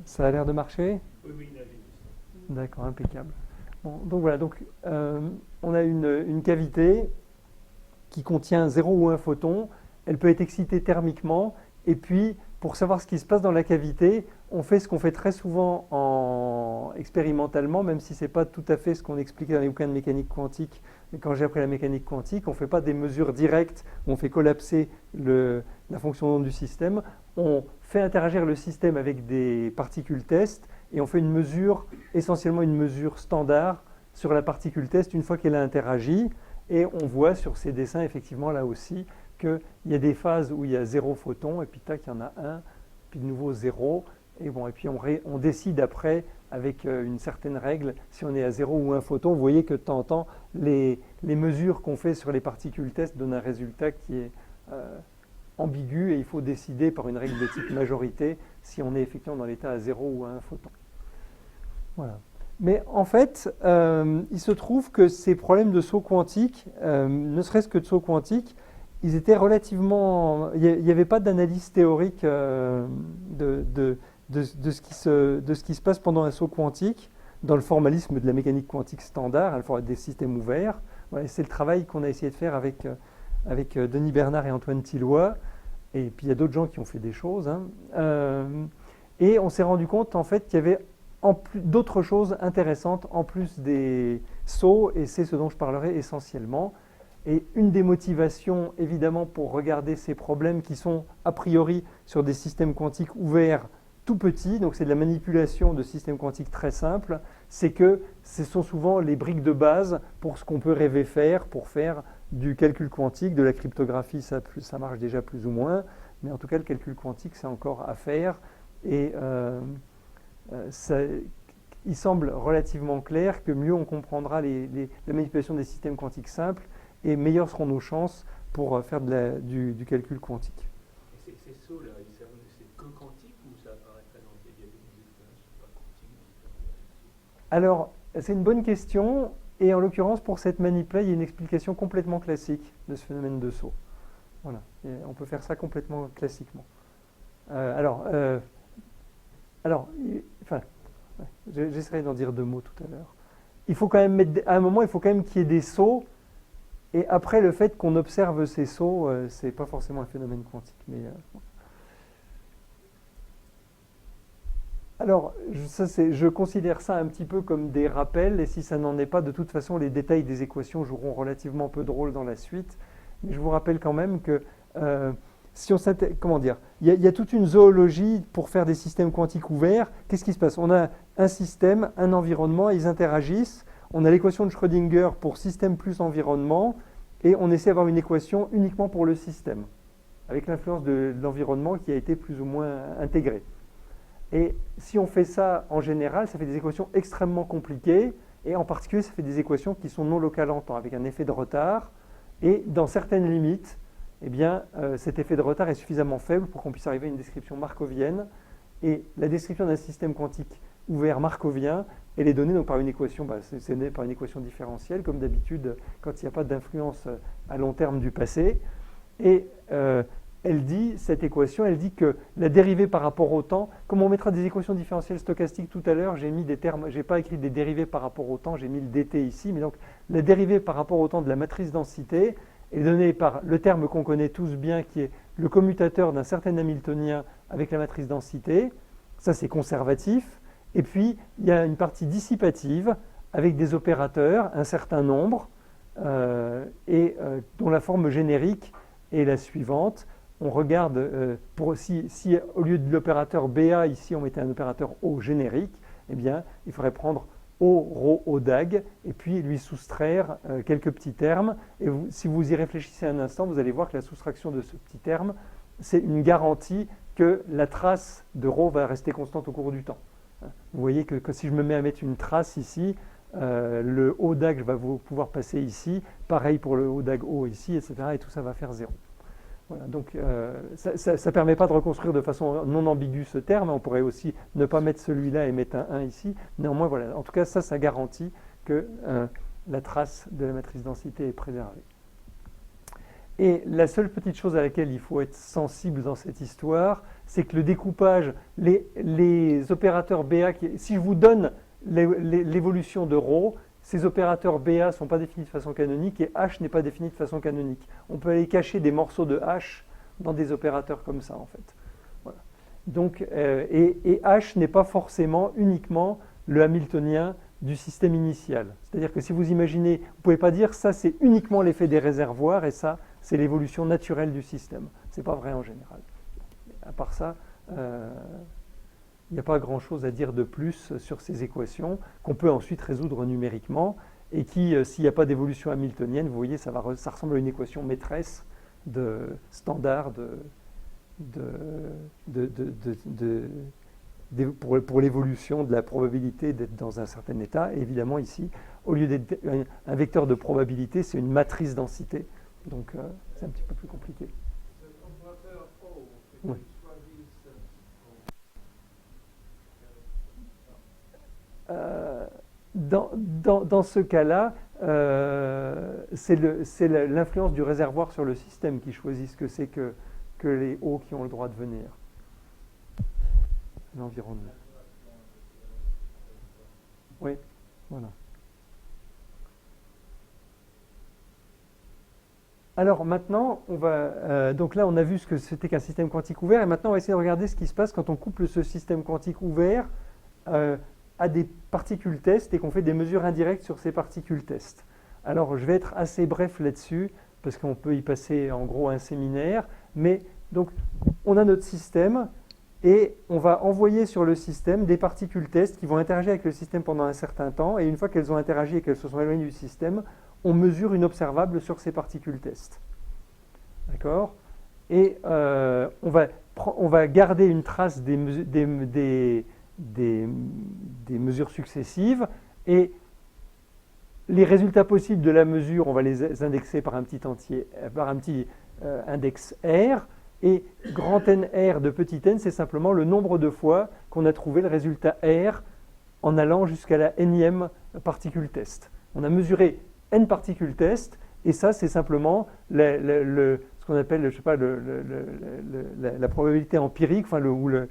Ça a l'air de marcher? Oui, oui, là, j'ai vu ça. D'accord, impeccable. Bon, donc voilà, on a une cavité qui contient 0 ou 1 photon. Elle peut être excitée thermiquement. Et puis, pour savoir ce qui se passe dans la cavité, on fait ce qu'on fait très souvent expérimentalement, même si ce n'est pas tout à fait ce qu'on expliquait dans les bouquins de mécanique quantique. Quand j'ai appris la mécanique quantique, on ne fait pas des mesures directes où on fait collapser la fonction d'onde du système. On fait interagir le système avec des particules test et on fait une mesure, essentiellement une mesure standard sur la particule test une fois qu'elle a interagi. Et on voit sur ces dessins, effectivement, là aussi, qu'il y a des phases où il y a 0 photon, et puis tac, il y en a un, puis de nouveau 0. Et, bon, et puis on décide après, avec une certaine règle, si on est à 0 ou 1 photon. Vous voyez que de temps en temps, les mesures qu'on fait sur les particules test donnent un résultat qui est ambigu, et il faut décider par une règle de type majorité si on est effectivement dans l'état à 0 ou à 1 photon. Voilà. Mais en fait, il se trouve que ces problèmes de saut quantique, ne serait-ce que de saut quantique, ils étaient relativement. Il n'y avait pas d'analyse théorique de ce qui se passe pendant un saut quantique dans le formalisme de la mécanique quantique standard, il faut des systèmes ouverts. Voilà, c'est le travail qu'on a essayé de faire avec Denis Bernard et Antoine Tilloy. Et puis il y a d'autres gens qui ont fait des choses. Hein. Et on s'est rendu compte en fait qu'il y avait d'autres choses intéressantes en plus des sauts, et c'est ce dont je parlerai essentiellement. Et une des motivations, évidemment, pour regarder ces problèmes qui sont a priori sur des systèmes quantiques ouverts tout petits, donc c'est de la manipulation de systèmes quantiques très simples, c'est que ce sont souvent les briques de base pour ce qu'on peut rêver faire, pour faire du calcul quantique, de la cryptographie, ça marche déjà plus ou moins, mais en tout cas le calcul quantique c'est encore à faire, et il semble relativement clair que mieux on comprendra la manipulation des systèmes quantiques simples, et meilleures seront nos chances pour faire du calcul quantique. Et ces sauts-là, c'est que quantique ou ça apparaîtrait dans des expériences pas quantiques? Alors, c'est une bonne question, et en l'occurrence, pour cette manip-là, il y a une explication complètement classique de ce phénomène de saut. Voilà, et on peut faire ça complètement classiquement. Enfin, j'essaierai d'en dire 2 mots tout à l'heure. Il faut quand même à un moment, il faut quand même qu'il y ait des sauts. Et après, le fait qu'on observe ces sauts, c'est pas forcément un phénomène quantique. Alors, je considère ça un petit peu comme des rappels, et si ça n'en est pas, de toute façon, les détails des équations joueront relativement peu de rôle dans la suite. Mais je vous rappelle quand même que si on comment dire, il y a toute une zoologie pour faire des systèmes quantiques ouverts. Qu'est-ce qui se passe? On a un système, un environnement, ils interagissent. On a l'équation de Schrödinger pour système plus environnement, et on essaie d'avoir une équation uniquement pour le système, avec l'influence de l'environnement qui a été plus ou moins intégrée. Et si on fait ça en général, ça fait des équations extrêmement compliquées, et en particulier, ça fait des équations qui sont non locales en temps, avec un effet de retard, et dans certaines limites, eh bien, cet effet de retard est suffisamment faible pour qu'on puisse arriver à une description markovienne, et la description d'un système quantique ouvert markovien, elle est donnée donc par une équation, c'est donné par une équation différentielle, comme d'habitude quand il n'y a pas d'influence à long terme du passé. Et cette équation, elle dit que la dérivée par rapport au temps, comme on mettra des équations différentielles stochastiques tout à l'heure, j'ai mis des termes, j'ai pas écrit des dérivées par rapport au temps, j'ai mis le dt ici, mais donc la dérivée par rapport au temps de la matrice densité est donnée par le terme qu'on connaît tous bien, qui est le commutateur d'un certain Hamiltonien avec la matrice densité. Ça, c'est conservatif. Et puis, il y a une partie dissipative avec des opérateurs, un certain nombre, dont la forme générique est la suivante. On regarde, si au lieu de l'opérateur BA, ici, on mettait un opérateur O générique, eh bien, il faudrait prendre O, Rho, O, DAG, et puis lui soustraire quelques petits termes. Et si vous y réfléchissez un instant, vous allez voir que la soustraction de ce petit terme, c'est une garantie que la trace de Rho va rester constante au cours du temps. Vous voyez que si je me mets à mettre une trace ici, le O DAG va pouvoir passer ici, pareil pour le O DAG O ici, etc. Et tout ça va faire 0. Voilà, donc ça ne permet pas de reconstruire de façon non ambiguë ce terme. On pourrait aussi ne pas mettre celui-là et mettre un 1 ici. Néanmoins, voilà. En tout cas, ça garantit que la trace de la matrice densité est préservée. Et la seule petite chose à laquelle il faut être sensible dans cette histoire, c'est que le découpage, les opérateurs BA, si je vous donne l'évolution de ρ, ces opérateurs BA ne sont pas définis de façon canonique et H n'est pas défini de façon canonique. On peut aller cacher des morceaux de H dans des opérateurs comme ça, en fait. Voilà. Donc, et H n'est pas forcément uniquement le hamiltonien du système initial. C'est-à-dire que si vous imaginez, vous ne pouvez pas dire ça c'est uniquement l'effet des réservoirs et ça c'est l'évolution naturelle du système. Ce n'est pas vrai en général. À part ça, il n'y a pas grand-chose à dire de plus sur ces équations qu'on peut ensuite résoudre numériquement et qui, s'il n'y a pas d'évolution hamiltonienne, vous voyez, ça ressemble à une équation maîtresse standard pour l'évolution de la probabilité d'être dans un certain état. Et évidemment, ici, au lieu d'être un vecteur de probabilité, c'est une matrice densité. Donc, c'est un petit peu plus compliqué. Oui. Dans ce cas-là, c'est l'influence du réservoir sur le système qui choisit ce que c'est que les hauts qui ont le droit de venir. L'environnement. Oui, voilà. Alors maintenant, donc là on a vu ce que c'était qu'un système quantique ouvert, et maintenant on va essayer de regarder ce qui se passe quand on couple ce système quantique ouvert à des particules tests et qu'on fait des mesures indirectes sur ces particules tests. Alors je vais être assez bref là-dessus, parce qu'on peut y passer en gros un séminaire, mais donc on a notre système, et on va envoyer sur le système des particules tests qui vont interagir avec le système pendant un certain temps, et une fois qu'elles ont interagi et qu'elles se sont éloignées du système, on mesure une observable sur ces particules tests. D'accord ? Et on va garder une trace des mesures successives, et les résultats possibles de la mesure, on va les indexer par un petit index R, et grand NR de petit n, c'est simplement le nombre de fois qu'on a trouvé le résultat R en allant jusqu'à la nème particule test. On a mesuré n particules test, et ça c'est simplement ce qu'on appelle, je sais pas, la probabilité empirique, enfin le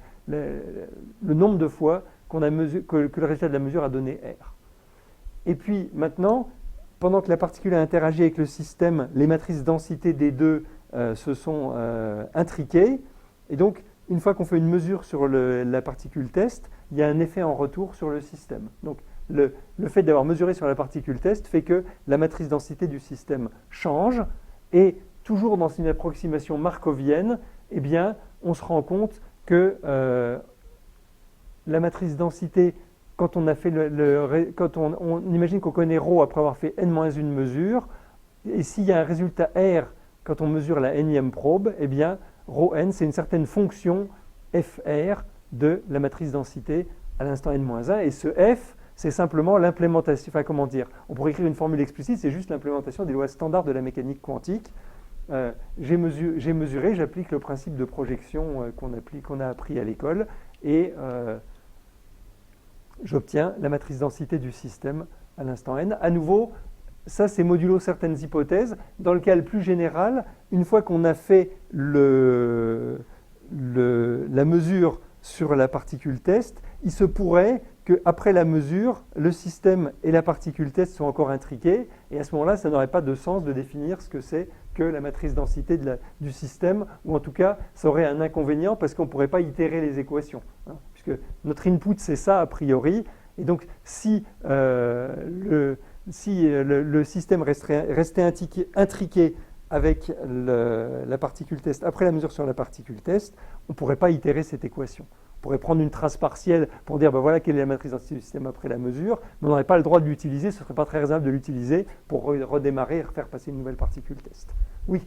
nombre de fois que le résultat de la mesure a donné R. Et puis maintenant, pendant que la particule a interagi avec le système, les matrices densité des deux se sont intriquées, et donc une fois qu'on fait une mesure sur la particule test, il y a un effet en retour sur le système. Donc le fait d'avoir mesuré sur la particule test fait que la matrice densité du système change, et toujours dans une approximation markovienne, eh bien, on se rend compte que la matrice densité, quand on a fait quand on imagine qu'on connaît ρ après avoir fait n-1 mesure, et s'il y a un résultat R quand on mesure la nème probe, eh bien, ρn, c'est une certaine fonction fr de la matrice densité à l'instant n-1, et ce f, c'est simplement l'implémentation, enfin comment dire, on pourrait écrire une formule explicite, c'est juste l'implémentation des lois standards de la mécanique quantique. J'ai mesuré, j'applique le principe de projection qu'on a appris à l'école, et j'obtiens la matrice densité du système à l'instant n. À nouveau, ça c'est modulo certaines hypothèses. Dans le cas le plus général, une fois qu'on a fait la mesure sur la particule test, il se pourrait qu'après la mesure, le système et la particule test sont encore intriqués, et à ce moment-là, ça n'aurait pas de sens de définir ce que c'est que la matrice densité du système, ou en tout cas, ça aurait un inconvénient parce qu'on ne pourrait pas itérer les équations, hein, puisque notre input, c'est ça a priori, et donc si le système restait intriqué avec la particule test après la mesure sur la particule test, on ne pourrait pas itérer cette équation. On pourrait prendre une trace partielle pour dire ben voilà quelle est la matrice densité du système après la mesure, mais on n'aurait pas le droit de l'utiliser, ce ne serait pas très raisonnable de l'utiliser pour redémarrer et faire passer une nouvelle particule test. Oui.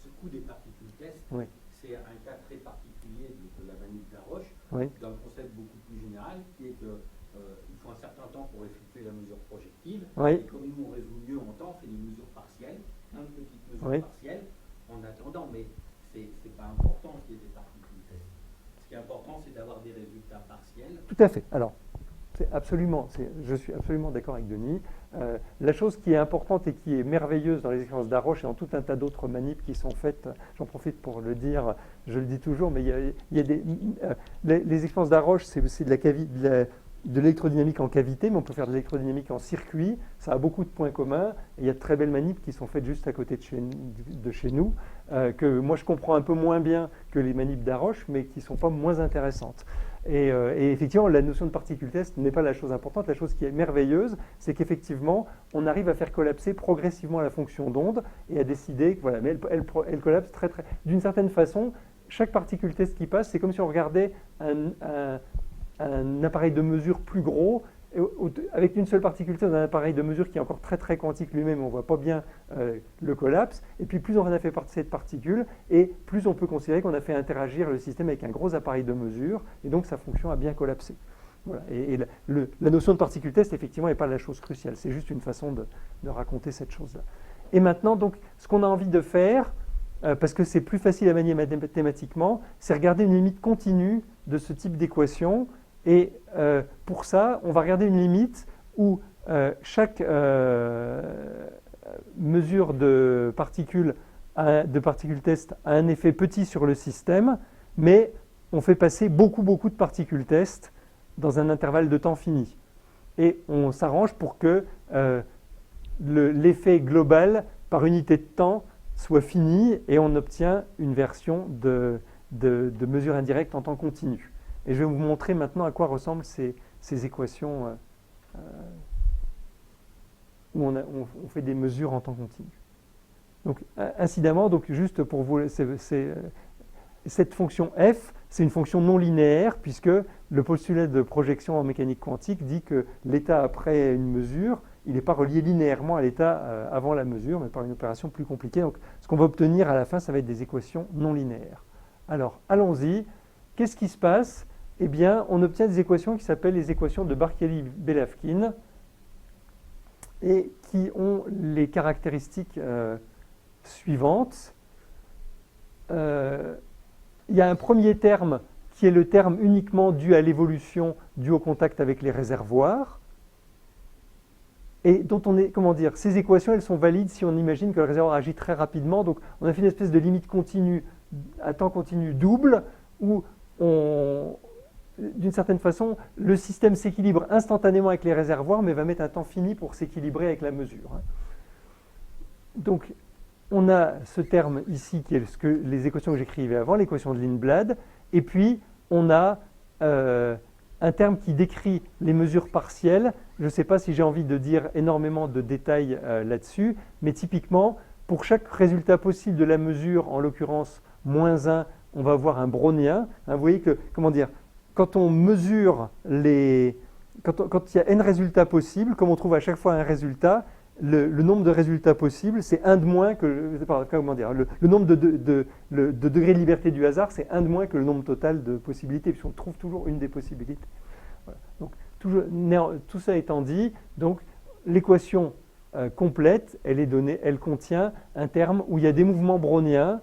Ce coup des particules test, oui. C'est un cas très particulier de la vanille de la roche, oui. D'un concept beaucoup plus général qui est qu'il faut un certain temps pour effectuer la mesure projective. Oui. Et comme nous on résout mieux en temps, on fait des mesures partielles, plein de petites mesures oui. partielles en attendant, mais c'est pas important qu'il y ait des particules test. Ce qui est important, c'est d'avoir des résultats partiels. Tout à fait. Alors, Je suis absolument d'accord avec Denis. La chose qui est importante et qui est merveilleuse dans les expériences d'Haroche et dans tout un tas d'autres manips qui sont faites, j'en profite pour le dire, je le dis toujours, mais il y a les expériences d'Haroche, c'est de l'électrodynamique en cavité, mais on peut faire de l'électrodynamique en circuit. Ça a beaucoup de points communs. Et il y a de très belles manips qui sont faites juste à côté de chez nous, que moi je comprends un peu moins bien que les manips d'Haroche, mais qui ne sont pas moins intéressantes. Et effectivement, la notion de particule test n'est pas la chose importante. La chose qui est merveilleuse, c'est qu'effectivement, on arrive à faire collapser progressivement la fonction d'onde et à décider que, voilà, mais elle collapse très. D'une certaine façon, chaque particule test qui passe, c'est comme si on regardait un appareil de mesure plus gros, avec une seule particule test dans un appareil de mesure qui est encore très quantique lui-même, on ne voit pas bien le collapse, et puis plus on a fait cette particule, et plus on peut considérer qu'on a fait interagir le système avec un gros appareil de mesure, et donc sa fonction a bien collapsé. Voilà. Et la notion de particule test, effectivement, n'est pas la chose cruciale, c'est juste une façon de raconter cette chose-là. Et maintenant, donc, ce qu'on a envie de faire, parce que c'est plus facile à manier mathématiquement, c'est regarder une limite continue de ce type d'équation. Et pour ça, on va regarder une limite où chaque mesure de particules test a un effet petit sur le système, mais on fait passer beaucoup de particules test dans un intervalle de temps fini. Et on s'arrange pour que l'effet global par unité de temps soit fini et on obtient une version de mesure indirecte en temps continu. Et je vais vous montrer maintenant à quoi ressemblent ces équations où on fait des mesures en temps continu. Donc, incidemment, juste pour vous, cette fonction f, c'est une fonction non linéaire, puisque le postulat de projection en mécanique quantique dit que l'état après une mesure, il n'est pas relié linéairement à l'état avant la mesure, mais par une opération plus compliquée. Donc, ce qu'on va obtenir à la fin, ça va être des équations non linéaires. Alors, allons-y. Qu'est-ce qui se passe ? Eh bien, on obtient des équations qui s'appellent les équations de Barkeli-Belявkin et qui ont les caractéristiques suivantes. Il y a un premier terme qui est le terme uniquement dû à l'évolution due au contact avec les réservoirs et dont ces équations, elles sont valides si on imagine que le réservoir agit très rapidement. Donc, on a fait une espèce de limite continue à temps continu double où d'une certaine façon, le système s'équilibre instantanément avec les réservoirs, mais va mettre un temps fini pour s'équilibrer avec la mesure. Donc, on a ce terme ici, qui est les équations que j'écrivais avant, l'équation de Lindblad, et puis on a un terme qui décrit les mesures partielles. Je ne sais pas si j'ai envie de dire énormément de détails là-dessus, mais typiquement, pour chaque résultat possible de la mesure, en l'occurrence moins 1, on va avoir un brownien. Vous voyez que, quand on mesure quand il y a n résultats possibles, comme on trouve à chaque fois un résultat, le nombre de résultats possibles, c'est 1 de moins que, le nombre de degrés de liberté du hasard, c'est 1 de moins que le nombre total de possibilités, puisqu'on trouve toujours une des possibilités. Voilà. Donc, tout ça étant dit, donc, l'équation complète, elle contient un terme où il y a des mouvements browniens,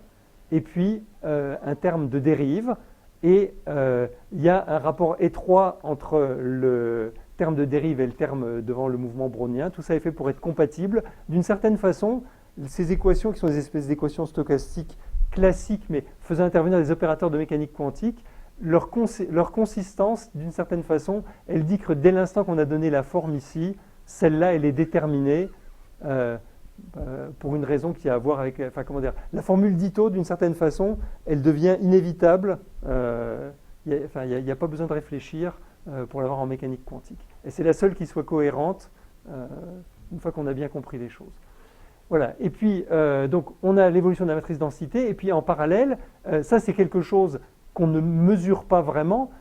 et puis un terme de dérive, et il y a un rapport étroit entre le terme de dérive et le terme devant le mouvement brownien. Tout ça est fait pour être compatible. D'une certaine façon, ces équations, qui sont des espèces d'équations stochastiques classiques, mais faisant intervenir des opérateurs de mécanique quantique, leur consistance, d'une certaine façon, elle dit que dès l'instant qu'on a donné la forme ici, celle-là, elle est déterminée pour une raison qui a à voir avec... la formule d'Ito, d'une certaine façon, elle devient inévitable. Il n'y a pas besoin de réfléchir pour l'avoir en mécanique quantique. Et c'est la seule qui soit cohérente une fois qu'on a bien compris les choses. Voilà. Et puis, donc, on a l'évolution de la matrice densité. Et puis, en parallèle, ça, c'est quelque chose qu'on ne mesure pas vraiment.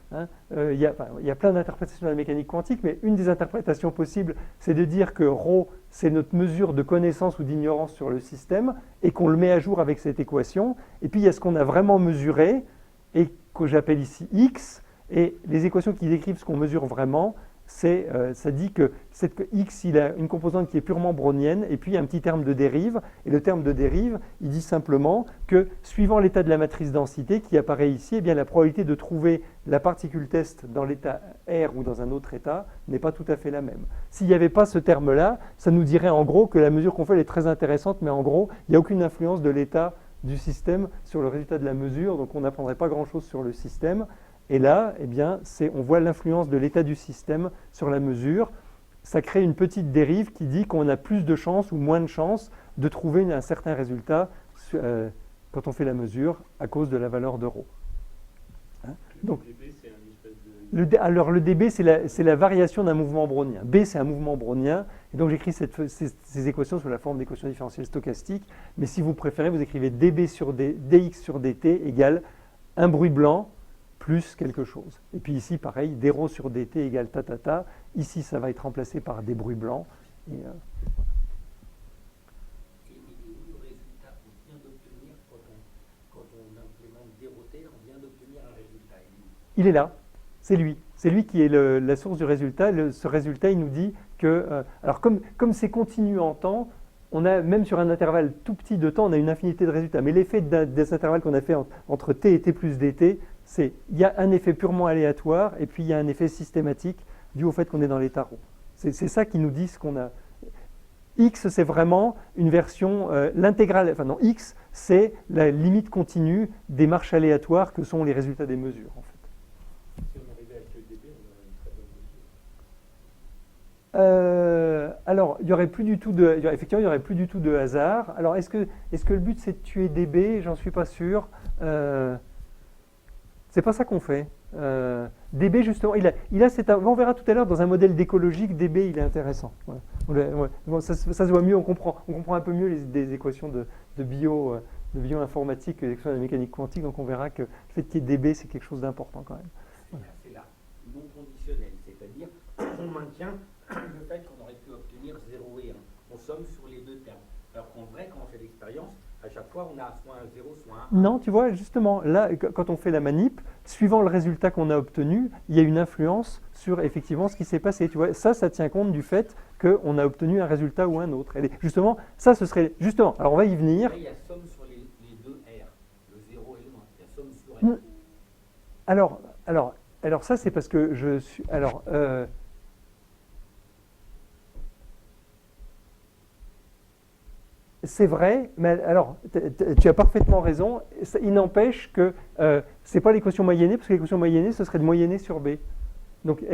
Il y a plein d'interprétations de la mécanique quantique, mais une des interprétations possibles, c'est de dire que ρ, c'est notre mesure de connaissance ou d'ignorance sur le système, et qu'on le met à jour avec cette équation. Et puis, il y a ce qu'on a vraiment mesuré, et que j'appelle ici x, et les équations qui décrivent ce qu'on mesure vraiment, ça dit que x, il a une composante qui est purement brownienne, et puis il y a un petit terme de dérive, et le terme de dérive, il dit simplement que suivant l'état de la matrice densité qui apparaît ici, eh bien, la probabilité de trouver la particule test dans l'état R ou dans un autre état n'est pas tout à fait la même. S'il n'y avait pas ce terme-là, ça nous dirait en gros que la mesure qu'on fait elle est très intéressante, mais en gros, il n'y a aucune influence de l'état du système sur le résultat de la mesure, donc on n'apprendrait pas grand-chose sur le système. Et là, eh bien, on voit l'influence de l'état du système sur la mesure. Ça crée une petite dérive qui dit qu'on a plus de chances ou moins de chances de trouver un certain résultat quand on fait la mesure à cause de la valeur de ρ. Hein? Donc, le dB, c'est un espèce de... alors le dB, c'est la variation d'un mouvement brownien. B, c'est un mouvement brownien. Et donc j'écris ces équations sous la forme d'équations différentielles stochastiques. Mais si vous préférez, vous écrivez dB sur dx sur dt égale un bruit blanc plus quelque chose. Et puis ici, pareil, dρ sur dt égale ta. Ici, ça va être remplacé par des bruits blancs. Et le résultat qu'on vient d'obtenir quand on implémente dρt, on vient d'obtenir un résultat. Il est là, c'est lui. C'est lui qui est la source du résultat. Ce résultat, il nous dit que... alors comme c'est continu en temps, on a, même sur un intervalle tout petit de temps, on a une infinité de résultats. Mais l'effet des intervalles qu'on a fait entre t et t plus dt, il y a un effet purement aléatoire et puis il y a un effet systématique dû au fait qu'on est dans l'état ρ. C'est ça qui nous dit ce qu'on a. X, c'est vraiment une version, l'intégrale, enfin non, X, c'est la limite continue des marches aléatoires que sont les résultats des mesures, en fait. Si on arrivait avec le dB, on aurait une très bonne mesure. Alors, il y aurait plus du tout effectivement, il n'y aurait plus du tout de hasard. Alors, est-ce que le but, c'est de tuer dB? J'en suis pas sûr. C'est pas ça qu'on fait. dB, justement, on verra tout à l'heure dans un modèle d'écologique, dB, il est intéressant. Ouais. Bon, ça se voit mieux, on comprend un peu mieux des équations de bioinformatique que les équations de la mécanique quantique, donc on verra que le fait qu'il y ait dB, c'est quelque chose d'important quand même. C'est là, non conditionnel, c'est-à-dire on maintient le fait qu'on aurait pu obtenir 0 et 1. On somme sur les deux termes. Alors qu'en vrai, quand on fait l'expérience, à chaque fois, on a soit un 0, soit un 1. Non, tu vois, justement, là, quand on fait la manip, suivant le résultat qu'on a obtenu, il y a une influence sur effectivement ce qui s'est passé. Tu vois, ça tient compte du fait qu'on a obtenu un résultat ou un autre. Et justement, ça, ce serait... Justement, alors on va y venir. Là, il y a somme sur les deux R, le 0 et le 1. Il y a somme sur R. Alors ça, c'est parce que je suis... Alors... C'est vrai, mais alors, tu as parfaitement raison. Il n'empêche que ce n'est pas l'équation moyennée, parce que l'équation moyennée, ce serait de moyenner sur B. Donc,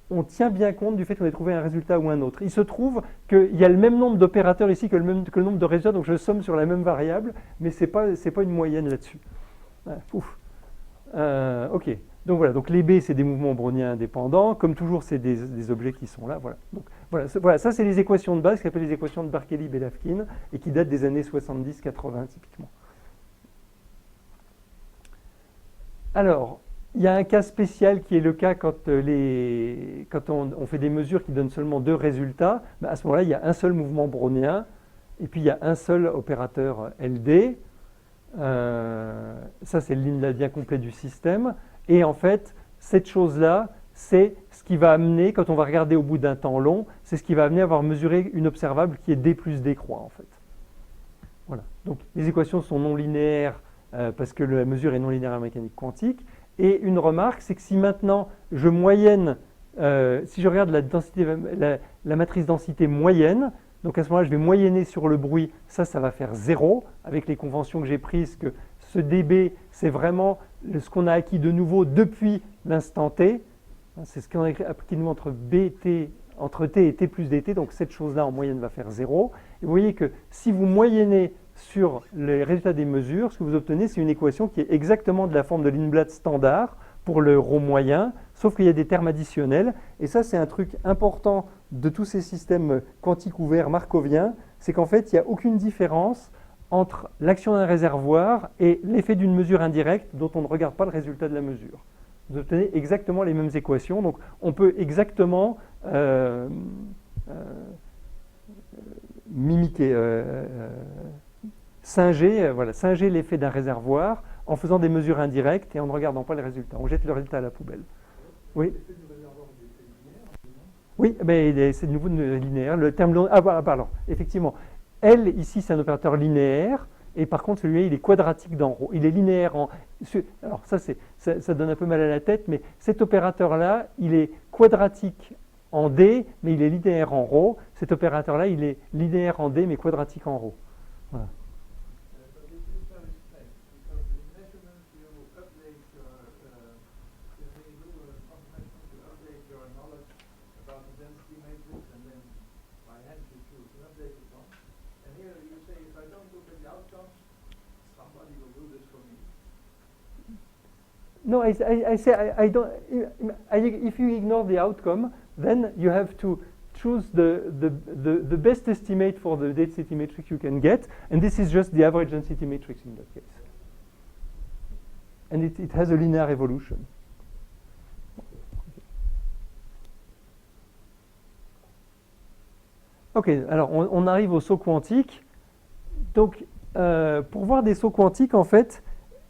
on tient bien compte du fait qu'on ait trouvé un résultat ou un autre. Il se trouve qu'il y a le même nombre d'opérateurs ici que le nombre de résultats, donc je somme sur la même variable, mais ce n'est pas une moyenne là-dessus. Ok. Donc voilà, donc les B, c'est des mouvements browniens indépendants. Comme toujours, c'est des objets qui sont là. Voilà. Donc, voilà, ça, c'est les équations de base, qui s'appellent les équations de Berkeley-Bellavkin, et qui datent des années 70-80, typiquement. Alors, il y a un cas spécial qui est le cas quand on fait des mesures qui donnent seulement deux résultats. Ben, à ce moment-là, il y a un seul mouvement brownien, et puis il y a un seul opérateur LD. Ça, c'est le Lindladien complet du système. Et en fait, cette chose-là, c'est ce qui va amener, quand on va regarder au bout d'un temps long, c'est ce qui va amener à avoir mesuré une observable qui est D plus D croix, en fait. Voilà. Donc, les équations sont non linéaires parce que la mesure est non linéaire en mécanique quantique. Et une remarque, c'est que si maintenant je moyenne, si je regarde la matrice densité moyenne, donc à ce moment-là, je vais moyenner sur le bruit, ça va faire 0, avec les conventions que j'ai prises, que ce dB, c'est vraiment ce qu'on a acquis de nouveau depuis l'instant t. C'est ce qu'on a acquis de nouveau entre t et t plus dt, donc cette chose-là en moyenne va faire 0. Et vous voyez que si vous moyennez sur les résultats des mesures, ce que vous obtenez, c'est une équation qui est exactement de la forme de Lindblad standard pour le ρ moyen, sauf qu'il y a des termes additionnels. Et ça, c'est un truc important de tous ces systèmes quantiques ouverts markoviens, c'est qu'en fait, il n'y a aucune différence entre l'action d'un réservoir et l'effet d'une mesure indirecte dont on ne regarde pas le résultat de la mesure. Vous obtenez exactement les mêmes équations, donc on peut exactement singer l'effet d'un réservoir en faisant des mesures indirectes et en ne regardant pas les résultats. On jette le résultat à la poubelle. Oui. L'effet du réservoir Oui, mais c'est de nouveau linéaire. Le terme ah, voilà, pardon, effectivement. L, ici, c'est un opérateur linéaire, et par contre, celui-là, il est quadratique d'en rho. Il est linéaire en... Alors, ça donne un peu mal à la tête, mais cet opérateur-là, il est quadratique en D, mais il est linéaire en rho. Cet opérateur-là, il est linéaire en D, mais quadratique en rho. Voilà. But this is very strange because in measurements you update your, when you do a measurement, you update your knowledge about the density matrix and then by hand you choose an updated one. And here you say if I don't look at the outcomes, somebody will do this for me. No, I say I don't. If you ignore the outcome, then you have to choose the best estimate for the density matrix you can get, and this is just the average density matrix in that case. And it has a linear evolution. Ok, alors on arrive au saut quantique. Donc, pour voir des sauts quantiques, en fait,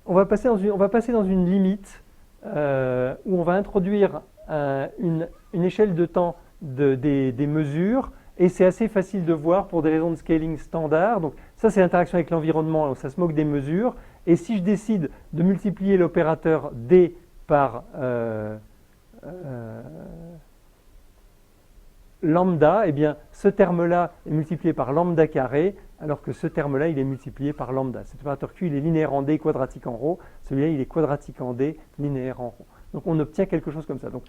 on va passer dans une limite où on va introduire une échelle de temps des mesures, et c'est assez facile de voir pour des raisons de scaling standard. Donc ça, c'est l'interaction avec l'environnement, ça se moque des mesures. Et si je décide de multiplier l'opérateur D par lambda, eh bien, ce terme-là est multiplié par lambda carré, alors que ce terme-là, il est multiplié par lambda. Cet opérateur Q, il est linéaire en D, quadratique en rho. Celui-là, il est quadratique en D, linéaire en rho. Donc, on obtient quelque chose comme ça. Donc,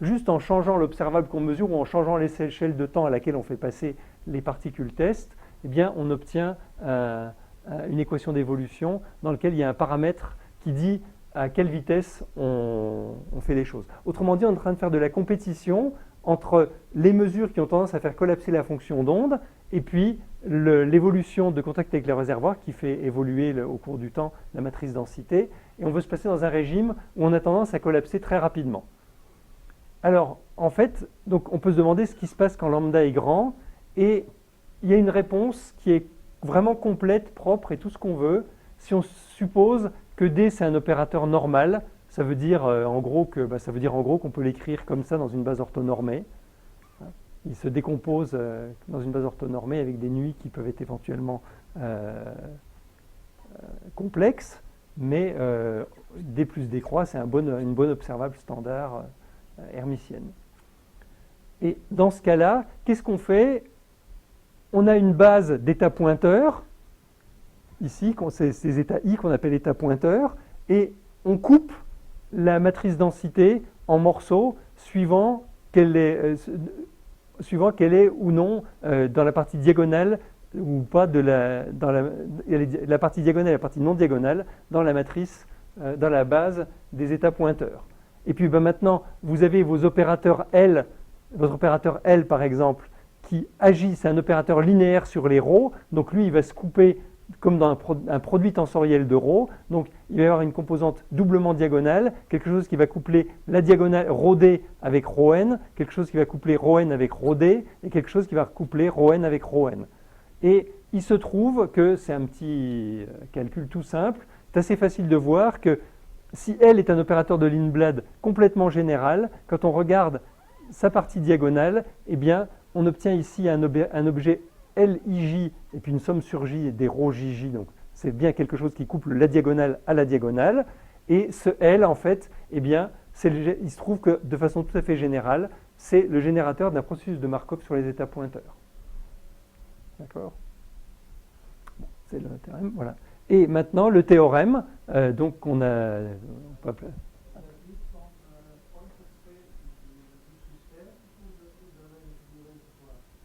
juste en changeant l'observable qu'on mesure ou en changeant l'échelle de temps à laquelle on fait passer les particules test, eh bien, on obtient une équation d'évolution dans laquelle il y a un paramètre qui dit à quelle vitesse on fait les choses. Autrement dit, on est en train de faire de la compétition entre les mesures qui ont tendance à faire collapser la fonction d'onde et puis l'évolution de contact avec le réservoir qui fait évoluer au cours du temps la matrice densité. Et on veut se passer dans un régime où on a tendance à collapser très rapidement. Alors, en fait, donc on peut se demander ce qui se passe quand lambda est grand, et il y a une réponse qui est vraiment complète, propre et tout ce qu'on veut, si on suppose que D c'est un opérateur normal. Ça veut dire en gros qu'on peut l'écrire comme ça dans une base orthonormée. Il se décompose dans une base orthonormée avec des nuits qui peuvent être éventuellement complexes, mais D plus D croix, c'est une bonne observable standard hermitienne. Et dans ce cas-là, qu'est-ce qu'on fait? On a une base d'états pointeurs, ici, c'est ces états I qu'on appelle états pointeurs, et on coupe la matrice densité en morceaux suivant qu'elle est ou non dans la partie diagonale ou pas la partie diagonale et la partie non diagonale dans la matrice, dans la base des états pointeurs. Et puis maintenant, vous avez vos opérateurs L, votre opérateur L par exemple, qui agit, c'est un opérateur linéaire sur les ρ, donc lui il va se couper comme dans un produit tensoriel de ρ, donc il va y avoir une composante doublement diagonale, quelque chose qui va coupler la diagonale ρd avec ρn, quelque chose qui va coupler ρn avec ρd, et quelque chose qui va coupler ρn avec ρn. Et il se trouve que, c'est un petit calcul tout simple, c'est assez facile de voir que si L est un opérateur de Lindblad complètement général, quand on regarde sa partie diagonale, eh bien, on obtient ici un objet LIJ et puis une somme sur J des ρ JJ, donc c'est bien quelque chose qui couple la diagonale à la diagonale, et ce L en fait, eh bien, il se trouve que de façon tout à fait générale, c'est le générateur d'un processus de Markov sur les états pointeurs. D'accord? Bon, c'est le théorème, voilà. Et maintenant le théorème, donc on a...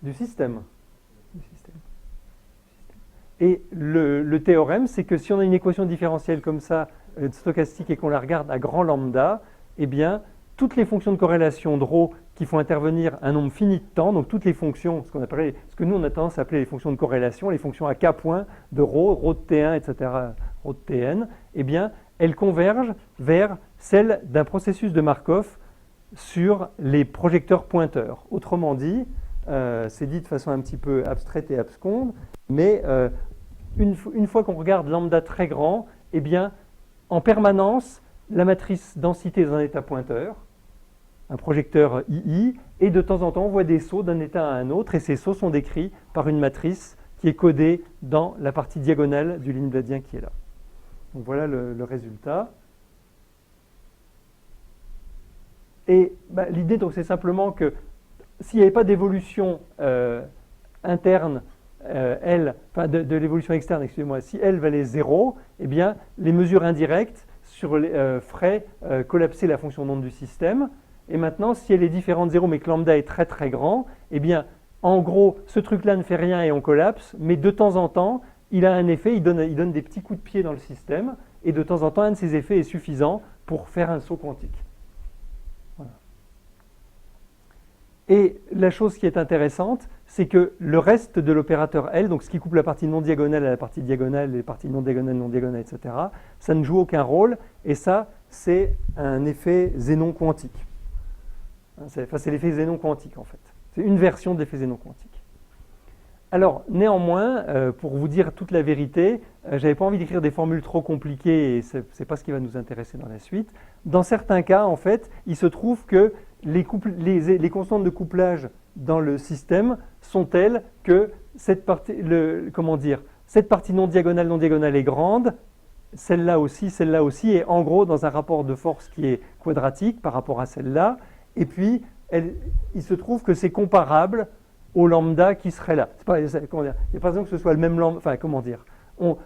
Du système. Et le théorème, c'est que si on a une équation différentielle comme ça, stochastique, et qu'on la regarde à grand lambda, eh bien, toutes les fonctions de corrélation de ρ qui font intervenir un nombre fini de temps, donc toutes les fonctions, ce que nous on a tendance à appeler les fonctions de corrélation, les fonctions à k points de ρ de T1, etc., ρ de Tn, eh bien, elles convergent vers celles d'un processus de Markov sur les projecteurs pointeurs. Autrement dit, c'est dit de façon un petit peu abstraite et absconde, mais une fois qu'on regarde lambda très grand, eh bien, en permanence, la matrice densité est dans un état pointeur, un projecteur II, et de temps en temps, on voit des sauts d'un état à un autre, et ces sauts sont décrits par une matrice qui est codée dans la partie diagonale du Lindbladien qui est là. Donc voilà le résultat. Et l'idée, donc, c'est simplement que s'il n'y avait pas d'évolution interne, de l'évolution externe, excusez-moi, si L valait 0, eh bien, les mesures indirectes feraient collapser la fonction d'onde du système. Et maintenant, si elle est différente de 0, mais que lambda est très très grand, eh bien, en gros, ce truc-là ne fait rien et on collapse, mais de temps en temps, il a un effet, il donne des petits coups de pied dans le système, et de temps en temps, un de ces effets est suffisant pour faire un saut quantique. Voilà. Et la chose qui est intéressante, c'est que le reste de l'opérateur L, donc ce qui coupe la partie non diagonale à la partie diagonale, les parties non diagonales, etc., ça ne joue aucun rôle, et ça, c'est un effet Zénon quantique. C'est l'effet Zénon quantique, en fait. C'est une version de l'effet Zénon quantique. Alors, néanmoins, pour vous dire toute la vérité, je n'avais pas envie d'écrire des formules trop compliquées, et ce n'est pas ce qui va nous intéresser dans la suite. Dans certains cas, en fait, il se trouve que les constantes de couplage dans le système sont telles que cette partie non diagonale est grande, celle-là aussi, et en gros dans un rapport de force qui est quadratique par rapport à celle-là, et puis il se trouve que c'est comparable au lambda qui serait là. Il n'y a pas besoin que ce soit le même lambda,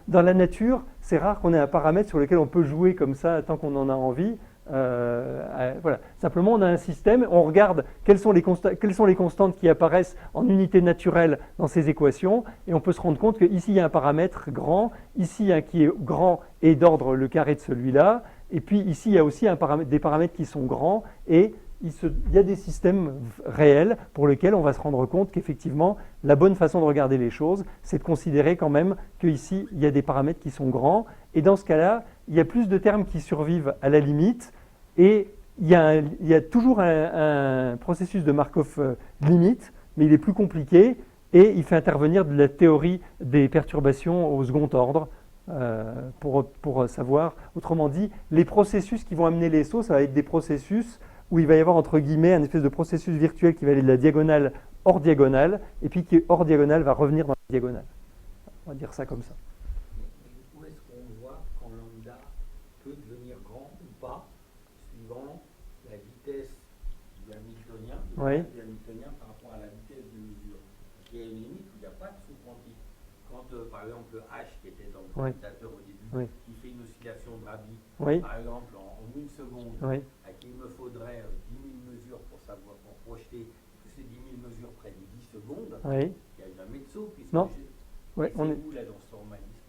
dans la nature, c'est rare qu'on ait un paramètre sur lequel on peut jouer comme ça tant qu'on en a envie. Voilà. Simplement, on a un système, on regarde quelles sont les constantes qui apparaissent en unité naturelle dans ces équations, et on peut se rendre compte qu'ici, il y a un paramètre grand, ici, il y a un qui est grand et d'ordre le carré de celui-là, et puis ici, il y a aussi des paramètres qui sont grands, et il y a des systèmes réels pour lesquels on va se rendre compte qu'effectivement, la bonne façon de regarder les choses, c'est de considérer quand même qu'ici, il y a des paramètres qui sont grands, et dans ce cas-là, il y a plus de termes qui survivent à la limite, et il y a toujours un processus de Markov limite, mais il est plus compliqué, et il fait intervenir de la théorie des perturbations au second ordre, pour savoir, autrement dit, les processus qui vont amener les sauts, ça va être des processus où il va y avoir entre guillemets un espèce de processus virtuel qui va aller de la diagonale hors diagonale, et puis qui hors diagonale va revenir dans la diagonale. On va dire ça comme ça. Où est-ce qu'on voit quand lambda peut devenir grand ou pas, suivant la vitesse du Hamiltonien, par rapport à la vitesse de mesure? Il y a une limite où il n'y a pas de saut quantique. Quand, par exemple, le H qui était dans le présentateur au début, qui fait une oscillation de Rabi, par exemple, en une seconde, à qui il me faudrait 10 000 mesures pour projeter toutes ces 10 000 mesures près de 10 secondes, il n'y a jamais de saut, puisque non. C'est où là dans ce formalisme?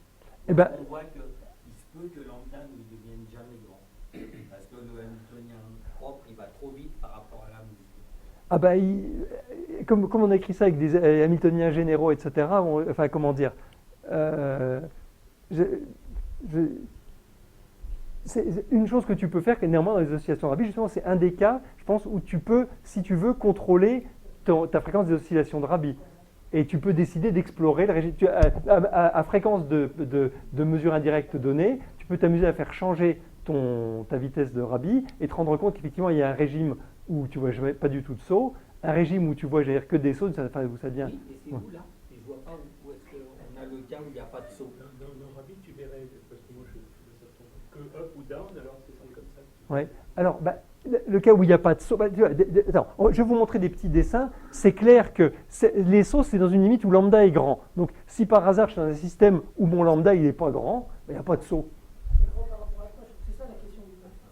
On voit qu'il se peut que lambda ne devienne jamais grand, parce que le Hamiltonien propre, il va trop vite par rapport à la mesure. Comme on a écrit ça avec des Hamiltoniens généraux, etc., c'est une chose que tu peux faire, néanmoins dans les oscillations de Rabi, justement, c'est un des cas, je pense, où tu peux, si tu veux, contrôler ta fréquence des oscillations de Rabi. Et tu peux décider d'explorer le régime. À fréquence de mesure indirecte donnée, tu peux t'amuser à faire changer ta vitesse de Rabi et te rendre compte qu'effectivement, il y a un régime où tu vois pas du tout de saut, un régime où tu vois que des sauts, ça devient. Oui, et c'est où là? Je ne vois pas où est-ce qu'on a le cas où il n'y a pas de saut. Dans Rabi, tu verrais, parce que moi je fais ça que up ou down, alors c'est comme ça. Oui. Alors, le cas où il n'y a pas de saut, attends, je vais vous montrer des petits dessins. C'est clair que les sauts, c'est dans une limite où lambda est grand. Donc, si par hasard je suis dans un système où mon lambda il n'est pas grand, il n'y a pas de saut. C'est grand par rapport à quoi? C'est ça la question.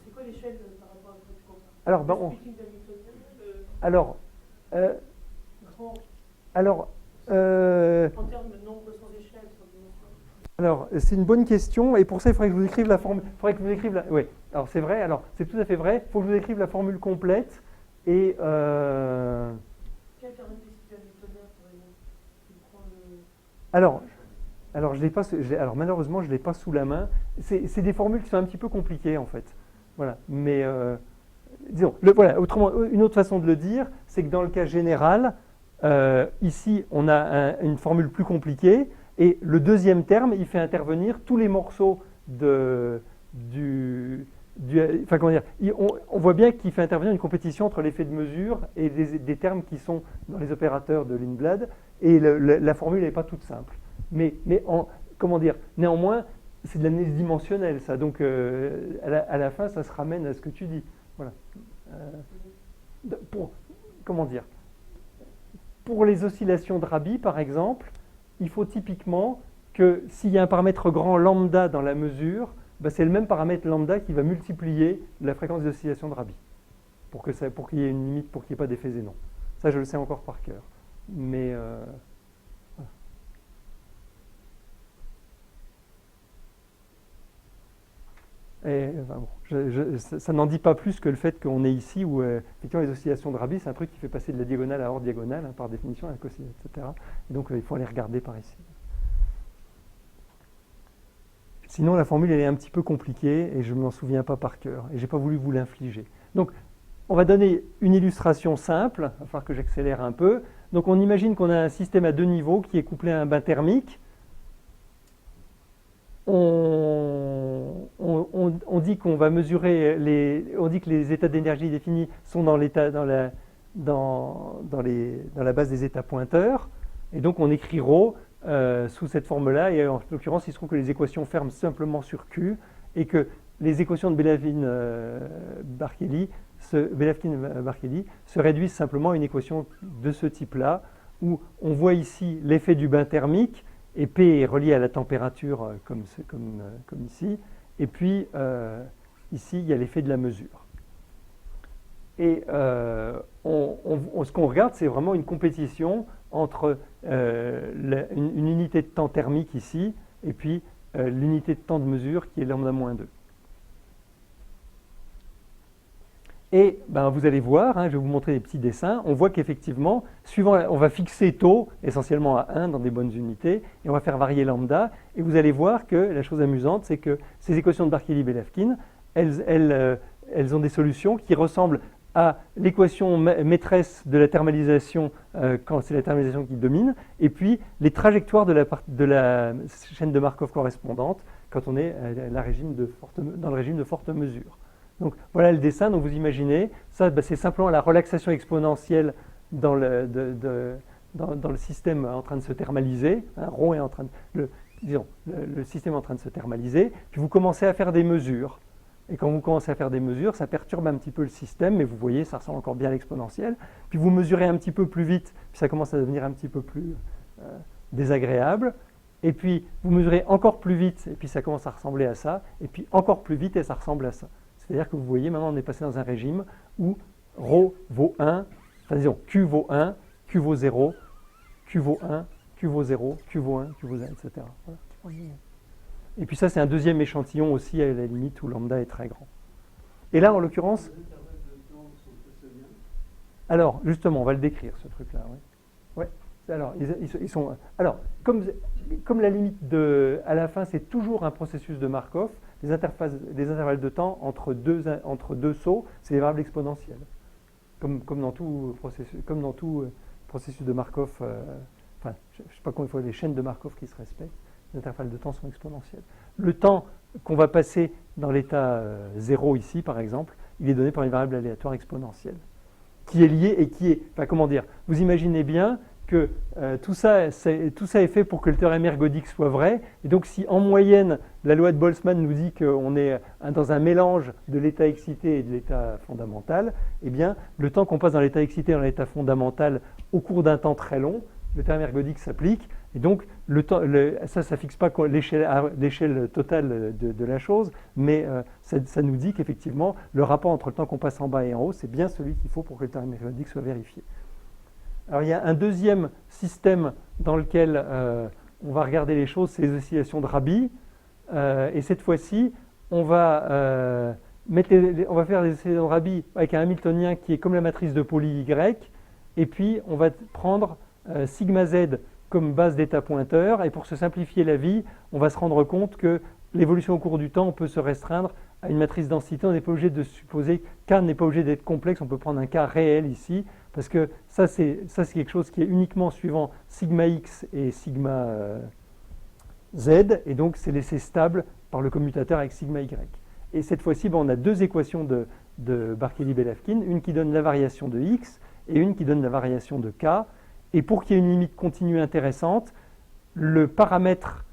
C'est quoi l'échelle par rapport à quoi tu comptes? Alors, en termes de nombre sans échelle, sur dimension. Alors, c'est une bonne question, et pour ça, il faudrait que je vous écrive la formule. Oui, alors c'est vrai, alors c'est tout à fait vrai. Il faut que je vous écrive la formule complète. Et. Quel caractéristique hamiltonien, par exemple? Tu prends le... Alors, malheureusement, je ne l'ai pas sous la main. C'est des formules qui sont un petit peu compliquées, en fait. Voilà. Mais, disons, autrement, une autre façon de le dire, c'est que dans le cas général, ici, on a une formule plus compliquée. Et le deuxième terme, il fait intervenir tous les morceaux de enfin, comment dire, on voit bien qu'il fait intervenir une compétition entre l'effet de mesure et des termes qui sont dans les opérateurs de Lindblad, et la formule n'est pas toute simple. Mais comment dire, néanmoins, c'est de l'analyse dimensionnelle, ça. Donc, à la fin, ça se ramène à ce que tu dis. Voilà. Comment dire, pour les oscillations de Rabi, par exemple, il faut typiquement que s'il y a un paramètre grand lambda dans la mesure, ben c'est le même paramètre lambda qui va multiplier la fréquence d'oscillation de Rabi pour qu'il y ait une limite, pour qu'il n'y ait pas d'effet Zénon. Ça, je le sais encore par cœur. Mais voilà. Et, enfin, bon, ça n'en dit pas plus que le fait qu'on est ici où effectivement les oscillations de Rabi, c'est un truc qui fait passer de la diagonale à hors diagonale, hein, par définition, à la cosinus, etc. Et donc il faut aller regarder par ici. Sinon, la formule elle est un petit peu compliquée et je ne m'en souviens pas par cœur. Et je n'ai pas voulu vous l'infliger. Donc, on va donner une illustration simple. Il va falloir que j'accélère un peu. Donc, on imagine qu'on a un système à deux niveaux qui est couplé à un bain thermique. On dit qu'on va mesurer on dit que les états d'énergie définis sont dans la base des états pointeurs. Et donc, on écrit ρ sous cette forme-là, et en l'occurrence, il se trouve que les équations ferment simplement sur Q, et que les équations de Belafkine-Barkeli se réduisent simplement à une équation de ce type-là, où on voit ici l'effet du bain thermique, et P est relié à la température comme ici, et puis ici, il y a l'effet de la mesure. Et ce qu'on regarde, c'est vraiment une compétition entre une unité de temps thermique ici, et puis l'unité de temps de mesure qui est lambda-2. Et ben, vous allez voir, hein, je vais vous montrer des petits dessins, on voit qu'effectivement, on va fixer taux essentiellement à 1 dans des bonnes unités, et on va faire varier lambda, et vous allez voir que la chose amusante, c'est que ces équations de Barkeli-Belafkine, elles ont des solutions qui ressemblent à l'équation maîtresse de la thermalisation quand c'est la thermalisation qui domine, et puis les trajectoires de la chaîne de Markov correspondante quand on est dans le régime de forte mesure. Donc voilà le dessin. Donc vous imaginez, ça c'est simplement la relaxation exponentielle dans le système en train de se thermaliser. Hein, ρ est en train de, le système est en train de se thermaliser, puis vous commencez à faire des mesures. Et quand vous commencez à faire des mesures, ça perturbe un petit peu le système, mais vous voyez, ça ressemble encore bien à l'exponentielle. Puis vous mesurez un petit peu plus vite, puis ça commence à devenir un petit peu plus désagréable. Et puis vous mesurez encore plus vite, et puis ça commence à ressembler à ça. Et puis encore plus vite, et ça ressemble à ça. C'est-à-dire que vous voyez, maintenant on est passé dans un régime où ρ vaut 1, enfin disons Q vaut 1, Q vaut 0, Q vaut 1, Q vaut 0, Q vaut 1, Q vaut 1, etc. Voilà. Et puis ça, c'est un deuxième échantillon aussi à la limite où lambda est très grand. Et là, en l'occurrence... Alors, justement, on va le décrire, ce truc-là. Oui. Ouais. Alors, ils sont... Alors, comme la limite à la fin, c'est toujours un processus de Markov, les intervalles de temps entre deux sauts, c'est des variables exponentielles. Comme dans tout processus de Markov, enfin, je ne sais pas combien il faut les chaînes de Markov qui se respectent. Les intervalles de temps sont exponentiels. Le temps qu'on va passer dans l'état 0 ici, par exemple, il est donné par une variable aléatoire exponentielle, qui est liée et qui est... Enfin, comment dire? Vous imaginez bien que tout ça est fait pour que le théorème ergodique soit vrai. Et donc, si en moyenne, la loi de Boltzmann nous dit qu'on est dans un mélange de l'état excité et de l'état fondamental, eh bien, le temps qu'on passe dans l'état excité et dans l'état fondamental au cours d'un temps très long, le théorème ergodique s'applique. Et donc, ça ne fixe pas l'échelle totale de la chose, mais ça nous dit qu'effectivement, le rapport entre le temps qu'on passe en bas et en haut, c'est bien celui qu'il faut pour que le théorème ergodique soit vérifié. Alors, il y a un deuxième système dans lequel on va regarder les choses, c'est les oscillations de Rabi. Et cette fois-ci, on va faire les oscillations de Rabi avec un hamiltonien qui est comme la matrice de Pauli Y, et puis on va prendre sigma z comme base d'état pointeur, et pour se simplifier la vie, on va se rendre compte que l'évolution au cours du temps peut se restreindre à une matrice densité. On n'est pas obligé de supposer K n'est pas obligé d'être complexe, on peut prendre un cas réel ici, parce que ça c'est quelque chose qui est uniquement suivant sigma x et sigma z, et donc c'est laissé stable par le commutateur avec sigma y. Et cette fois-ci, on a deux équations de Barkely-Bellavkin, une qui donne la variation de x et une qui donne la variation de k. Et pour qu'il y ait une limite continue intéressante, le paramètre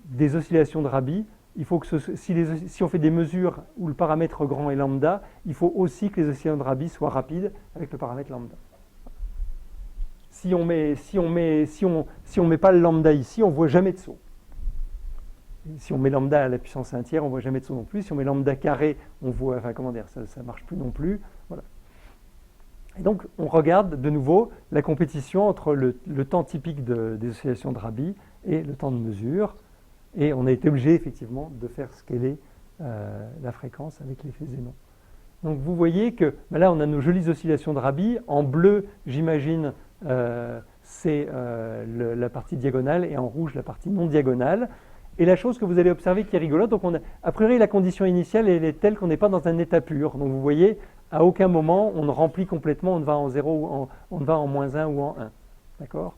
des oscillations de Rabi, il faut que si on fait des mesures où le paramètre grand est lambda, il faut aussi que les oscillations de Rabi soient rapides avec le paramètre lambda. Si on met pas le lambda ici, on ne voit jamais de saut. Si on met lambda à la puissance 1 tiers, on ne voit jamais de saut non plus. Si on met lambda carré, on voit, enfin comment dire, ça ne marche plus non plus. Voilà. Et donc, on regarde de nouveau la compétition entre le temps typique des oscillations de Rabi et le temps de mesure. Et on a été obligé, effectivement, de faire scaler la fréquence avec l'effet Zénon. Donc, vous voyez que là, on a nos jolies oscillations de Rabi. En bleu, j'imagine, c'est la partie diagonale, et en rouge, la partie non diagonale. Et la chose que vous allez observer qui est rigolote, donc a priori, la condition initiale, elle est telle qu'on n'est pas dans un état pur. Donc, vous voyez, à aucun moment, on ne remplit complètement, on ne va en 0, on ne va en moins 1 ou en 1. D'accord ?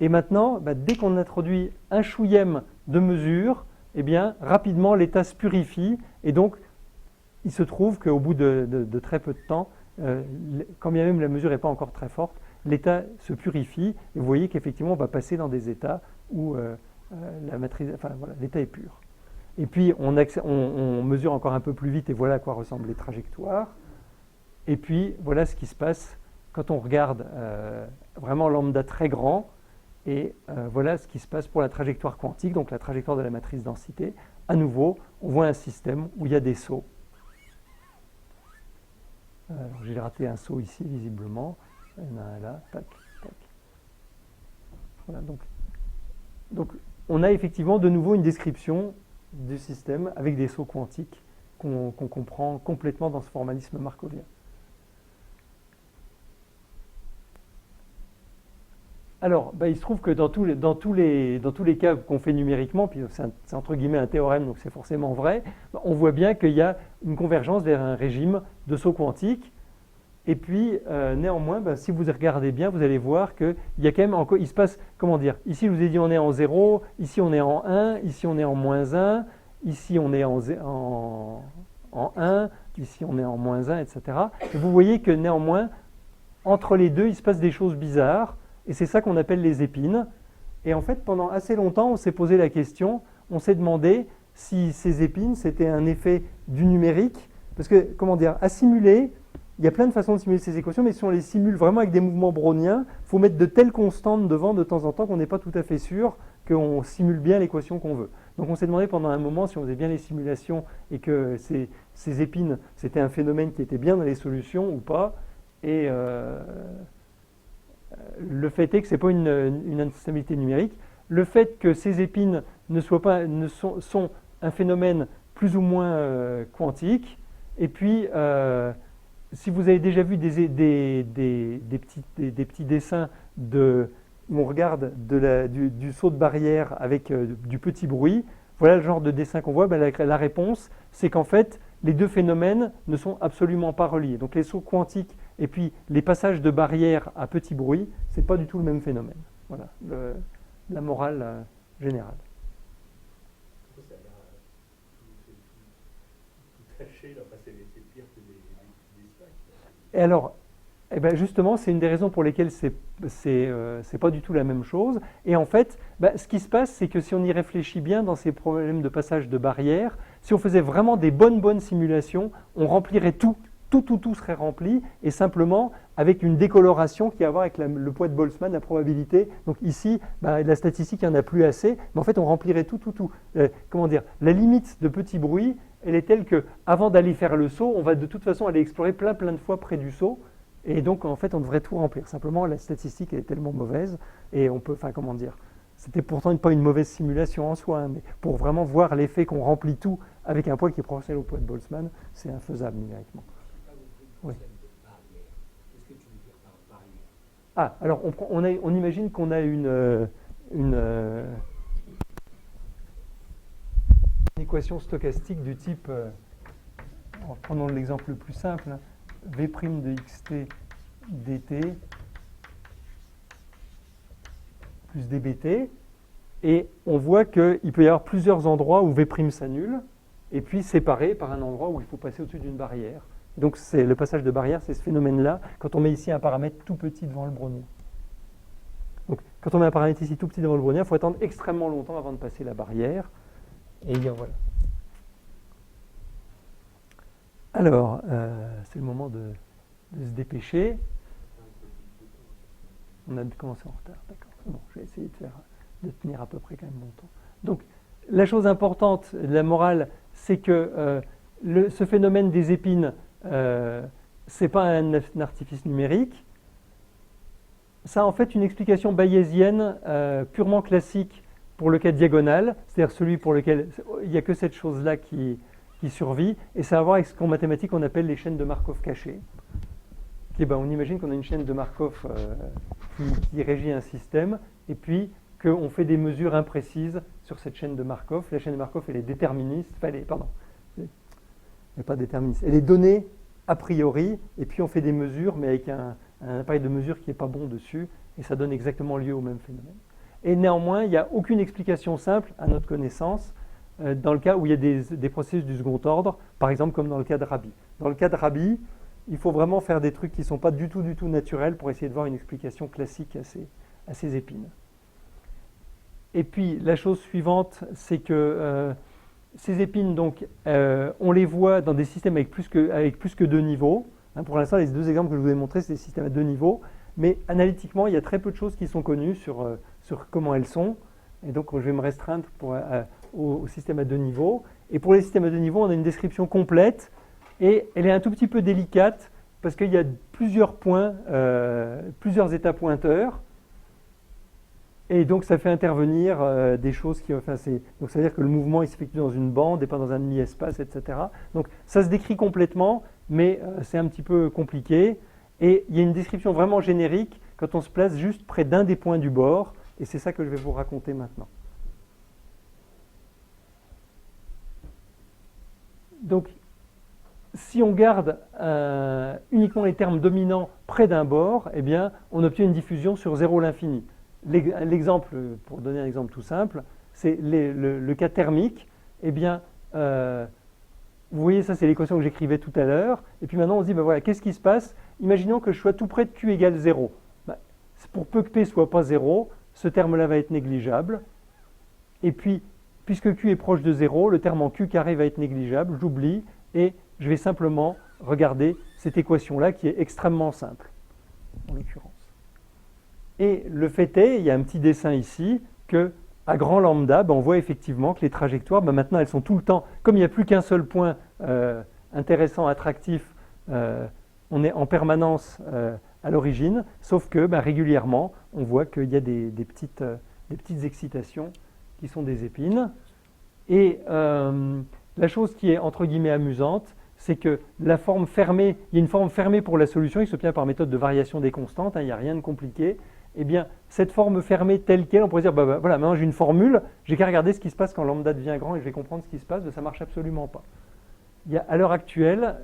Et maintenant, dès qu'on introduit un chouïème de mesure, eh bien, rapidement, l'état se purifie. Et donc, il se trouve qu'au bout de très peu de temps, quand bien même la mesure n'est pas encore très forte, l'état se purifie. Et vous voyez qu'effectivement, on va passer dans des états où l'état est pur. Et puis, on mesure encore un peu plus vite, et voilà à quoi ressemblent les trajectoires. Et puis, voilà ce qui se passe quand on regarde vraiment lambda très grand. Et voilà ce qui se passe pour la trajectoire quantique, donc la trajectoire de la matrice densité. À nouveau, on voit un système où il y a des sauts. J'ai raté un saut ici, visiblement. Il y en a un là. Tac, tac. Voilà, donc, on a effectivement de nouveau une description du système avec des sauts quantiques qu'on comprend complètement dans ce formalisme markovien. Alors, il se trouve que dans tous les cas qu'on fait numériquement, puis c'est entre guillemets un théorème, donc c'est forcément vrai, on voit bien qu'il y a une convergence vers un régime de saut quantique. Et puis, néanmoins, si vous regardez bien, vous allez voir qu'il y a quand même il se passe, comment dire, ici je vous ai dit on est en 0, ici on est en 1, ici on est en moins 1, ici on est en 1, ici on est en moins 1, etc. Et vous voyez que néanmoins, entre les deux, il se passe des choses bizarres. Et c'est ça qu'on appelle les épines. Et en fait, pendant assez longtemps, on s'est posé la question, on s'est demandé si ces épines, c'était un effet du numérique. Parce que, comment dire, à simuler, il y a plein de façons de simuler ces équations, mais si on les simule vraiment avec des mouvements browniens, il faut mettre de telles constantes devant de temps en temps qu'on n'est pas tout à fait sûr qu'on simule bien l'équation qu'on veut. Donc on s'est demandé pendant un moment si on faisait bien les simulations et que ces épines, c'était un phénomène qui était bien dans les solutions ou pas. Et le fait est que ce n'est pas une instabilité numérique. Le fait que ces épines sont un phénomène plus ou moins quantique. Et puis, si vous avez déjà vu des petits dessins où on regarde du saut de barrière avec du petit bruit, voilà le genre de dessin qu'on voit. La réponse, c'est qu'en fait, les deux phénomènes ne sont absolument pas reliés. Donc les sauts quantiques et puis les passages de barrière à petit bruit, ce n'est pas du tout le même phénomène. Voilà la morale générale. Ça a l'air tout taché, là, c'est pire que des stacks. Et alors, justement, c'est une des raisons pour lesquelles c'est pas du tout la même chose. Et en fait, ce qui se passe, c'est que si on y réfléchit bien dans ces problèmes de passage de barrière, si on faisait vraiment des bonnes simulations, on remplirait tout serait rempli, et simplement avec une décoloration qui a à voir avec le poids de Boltzmann, la probabilité. Donc ici, la statistique, il n'y en a plus assez, mais en fait, on remplirait tout. Comment dire, la limite de petit bruit, elle est telle qu'avant d'aller faire le saut, on va de toute façon aller explorer plein de fois près du saut, et donc en fait, on devrait tout remplir. Simplement, la statistique, elle est tellement mauvaise, et on peut, comment dire, c'était pourtant pas une mauvaise simulation en soi, mais pour vraiment voir l'effet qu'on remplit tout avec un poids qui est proportionnel au poids de Boltzmann, c'est infaisable numériquement. Oui. Qu'est-ce que tu veux dire par barrière? Ah, alors on imagine qu'on a une équation stochastique du type, prenons l'exemple le plus simple, V' de xt dt plus dbt, et on voit qu'il peut y avoir plusieurs endroits où V' s'annule, et puis séparés par un endroit où il faut passer au-dessus d'une barrière. Donc c'est le passage de barrière, c'est ce phénomène-là, quand on met ici un paramètre tout petit devant le brownien. Donc quand on met un paramètre ici tout petit devant le brownien, il faut attendre extrêmement longtemps avant de passer la barrière. Et bien voilà. Alors, c'est le moment de se dépêcher. On a commencé en retard, d'accord. Bon, je vais essayer de tenir à peu près quand même mon temps. Donc, la chose importante, la morale, c'est que ce phénomène des épines, c'est pas un artifice numérique. Ça a en fait une explication bayésienne purement classique pour le cas diagonal, c'est-à-dire celui pour lequel il n'y a que cette chose-là qui survit, et ça a à voir avec ce qu'en mathématiques on appelle les chaînes de Markov cachées. On imagine qu'on a une chaîne de Markov qui régit un système, et puis qu'on fait des mesures imprécises sur cette chaîne de Markov. La chaîne de Markov, elle est déterministe, enfin, elle n'est pas déterministe, elle est donnée a priori, et puis on fait des mesures, mais avec un appareil de mesure qui n'est pas bon dessus, et ça donne exactement lieu au même phénomène. Et néanmoins, il n'y a aucune explication simple, à notre connaissance, dans le cas où il y a des processus du second ordre, par exemple comme dans le cas de Rabi. Dans le cas de Rabi, il faut vraiment faire des trucs qui ne sont pas du tout naturels pour essayer de voir une explication classique à ces épines. Et puis, la chose suivante, c'est que ces épines, donc, on les voit dans des systèmes avec plus que 2 niveaux. Pour l'instant, les 2 exemples que je vous ai montrés, c'est des systèmes à 2 niveaux. Mais analytiquement, il y a très peu de choses qui sont connues sur comment elles sont. Et donc, je vais me restreindre au système à 2 niveaux. Et pour les systèmes à 2 niveaux, on a une description complète. Et elle est un tout petit peu délicate parce qu'il y a plusieurs points, plusieurs états pointeurs. Et donc, ça fait intervenir des choses qui... donc, ça veut dire que le mouvement il s'effectue dans une bande et pas dans un demi-espace, etc. Donc, ça se décrit complètement, mais c'est un petit peu compliqué. Et il y a une description vraiment générique quand on se place juste près d'un des points du bord. Et c'est ça que je vais vous raconter maintenant. Donc, si on garde uniquement les termes dominants près d'un bord, eh bien, on obtient une diffusion sur 0 l'infini. L'exemple, pour donner un exemple tout simple, c'est le cas thermique. Eh bien, vous voyez, ça c'est l'équation que j'écrivais tout à l'heure. Et puis maintenant, on se dit, ben voilà, qu'est-ce qui se passe? Imaginons que je sois tout près de Q égale 0. Ben, pour peu que P soit pas 0, ce terme-là va être négligeable. Et puis, puisque Q est proche de 0, le terme en Q carré va être négligeable, j'oublie, et je vais simplement regarder cette équation-là qui est extrêmement simple, en l'occurrence. Et le fait est, il y a un petit dessin ici, qu'à grand lambda, on voit effectivement que les trajectoires, maintenant elles sont tout le temps, comme il n'y a plus qu'un seul point intéressant, attractif, on est en permanence à l'origine, sauf que régulièrement, on voit qu'il y a des petites excitations qui sont des épines. Et la chose qui est entre guillemets amusante, c'est que la forme fermée, il y a une forme fermée pour la solution, qui s'obtient par méthode de variation des constantes, il n'y a rien de compliqué. Eh bien, cette forme fermée telle qu'elle, on pourrait dire, voilà, maintenant j'ai une formule, j'ai qu'à regarder ce qui se passe quand lambda devient grand et je vais comprendre ce qui se passe, ça ne marche absolument pas. À l'heure actuelle,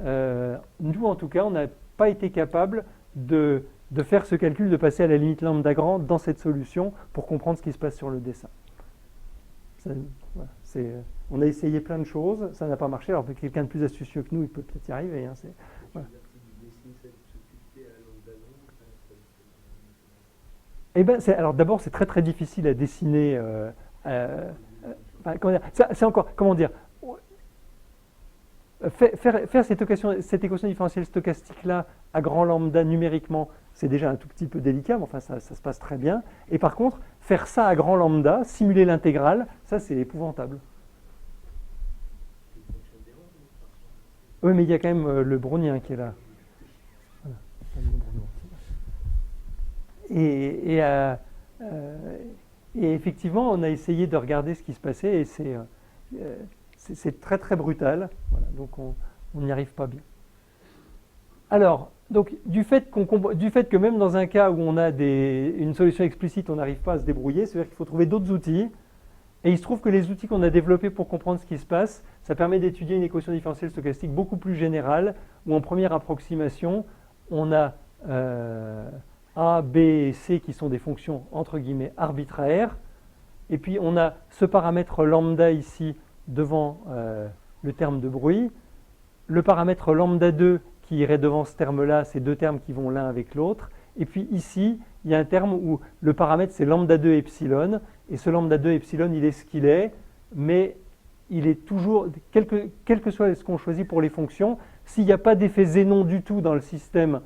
nous en tout cas, on n'a pas été capable de faire ce calcul, de passer à la limite lambda grand dans cette solution pour comprendre ce qui se passe sur le dessin. Voilà, on a essayé plein de choses, ça n'a pas marché. Alors quelqu'un de plus astucieux que nous, il peut peut-être y arriver. Voilà. Alors d'abord, c'est très très difficile à dessiner. C'est encore, comment dire, faire cette équation différentielle stochastique-là à grand lambda numériquement, c'est déjà un tout petit peu délicat, mais enfin ça se passe très bien. Et par contre, faire ça à grand lambda, simuler l'intégrale, ça c'est épouvantable. Oui, mais il y a quand même le brownien qui est là. Voilà. Et effectivement, on a essayé de regarder ce qui se passait et c'est très très brutal. Voilà, donc on n'y arrive pas bien. Alors, donc, du fait que même dans un cas où on a une solution explicite, on n'arrive pas à se débrouiller, c'est-à-dire qu'il faut trouver d'autres outils. Et il se trouve que les outils qu'on a développés pour comprendre ce qui se passe, ça permet d'étudier une équation différentielle stochastique beaucoup plus générale, où en première approximation, on a A, B et C qui sont des fonctions entre guillemets arbitraires, et puis on a ce paramètre lambda ici devant le terme de bruit. Le paramètre lambda 2 qui irait devant ce terme-là, c'est deux termes qui vont l'un avec l'autre. Et puis ici, il y a un terme où le paramètre c'est lambda 2 epsilon. Et ce lambda 2 epsilon, il est ce qu'il est, mais il est toujours, quel que soit ce qu'on choisit pour les fonctions, s'il n'y a pas d'effet zénon du tout dans le système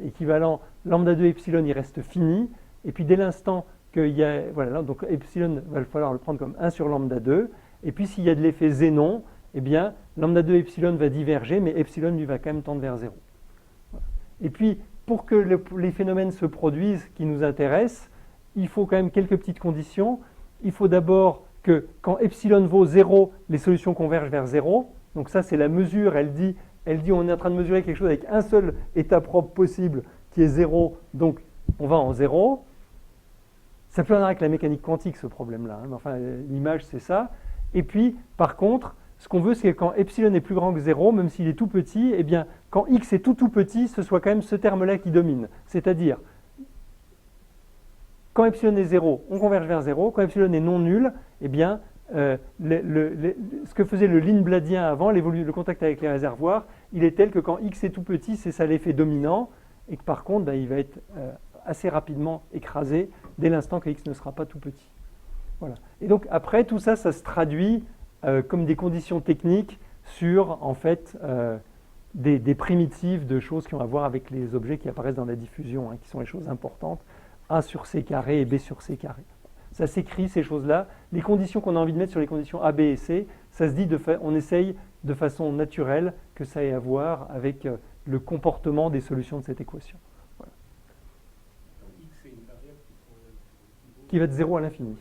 équivalent, lambda 2 epsilon, il reste fini. Et puis dès l'instant qu'il y a, voilà, donc epsilon, il va falloir le prendre comme 1 sur lambda 2. Et puis s'il y a de l'effet zénon, eh bien, lambda 2 epsilon va diverger, mais epsilon lui va quand même tendre vers 0. Voilà. Et puis, pour que les phénomènes se produisent qui nous intéressent, il faut quand même quelques petites conditions. Il faut d'abord que quand epsilon vaut 0, les solutions convergent vers 0. Donc ça, c'est la mesure. Elle dit on est en train de mesurer quelque chose avec un seul état propre possible qui est 0, donc on va en 0. Ça peut en avoir avec la mécanique quantique, ce problème-là. Hein, mais enfin, l'image, c'est ça. Et puis, par contre, ce qu'on veut, c'est que quand epsilon est plus grand que 0, même s'il est tout petit, eh bien, quand x est tout petit, ce soit quand même ce terme-là qui domine. C'est-à-dire, quand epsilon est 0, on converge vers 0. Quand epsilon est non nul, eh bien, ce que faisait le Lindbladien avant, le contact avec les réservoirs, il est tel que quand x est tout petit, c'est ça l'effet dominant, et que par contre, il va être assez rapidement écrasé dès l'instant que x ne sera pas tout petit. Voilà. Et donc après, tout ça, ça se traduit comme des conditions techniques sur, en fait, des primitives de choses qui ont à voir avec les objets qui apparaissent dans la diffusion, hein, qui sont les choses importantes, A sur C carré et B sur C carré. Ça s'écrit, ces choses-là. Les conditions qu'on a envie de mettre sur les conditions A, B et C, ça se dit, on essaye de façon naturelle que ça ait à voir avec le comportement des solutions de cette équation. Voilà. X est une variable Qui va de 0 à l'infini.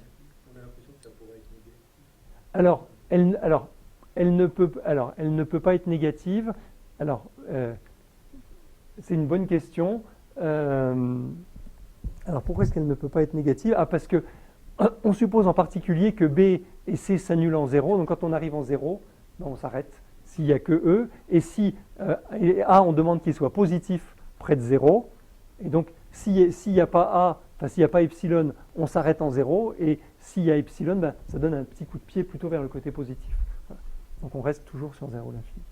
On a l'impression que ça pourrait être négatif. Alors, elle ne peut pas être négative. Alors, c'est une bonne question. Alors, pourquoi est-ce qu'elle ne peut pas être négative? Ah, parce que on suppose en particulier que B et C s'annulent en 0. Donc, quand on arrive en 0, ben, on s'arrête s'il n'y a que E. Et si A, on demande qu'il soit positif près de 0. Et donc, s'il n'y a pas A, enfin, s'il n'y a pas epsilon, on s'arrête en 0. Et s'il y a epsilon, ben, ça donne un petit coup de pied plutôt vers le côté positif. Voilà. Donc, on reste toujours sur 0 l'infini.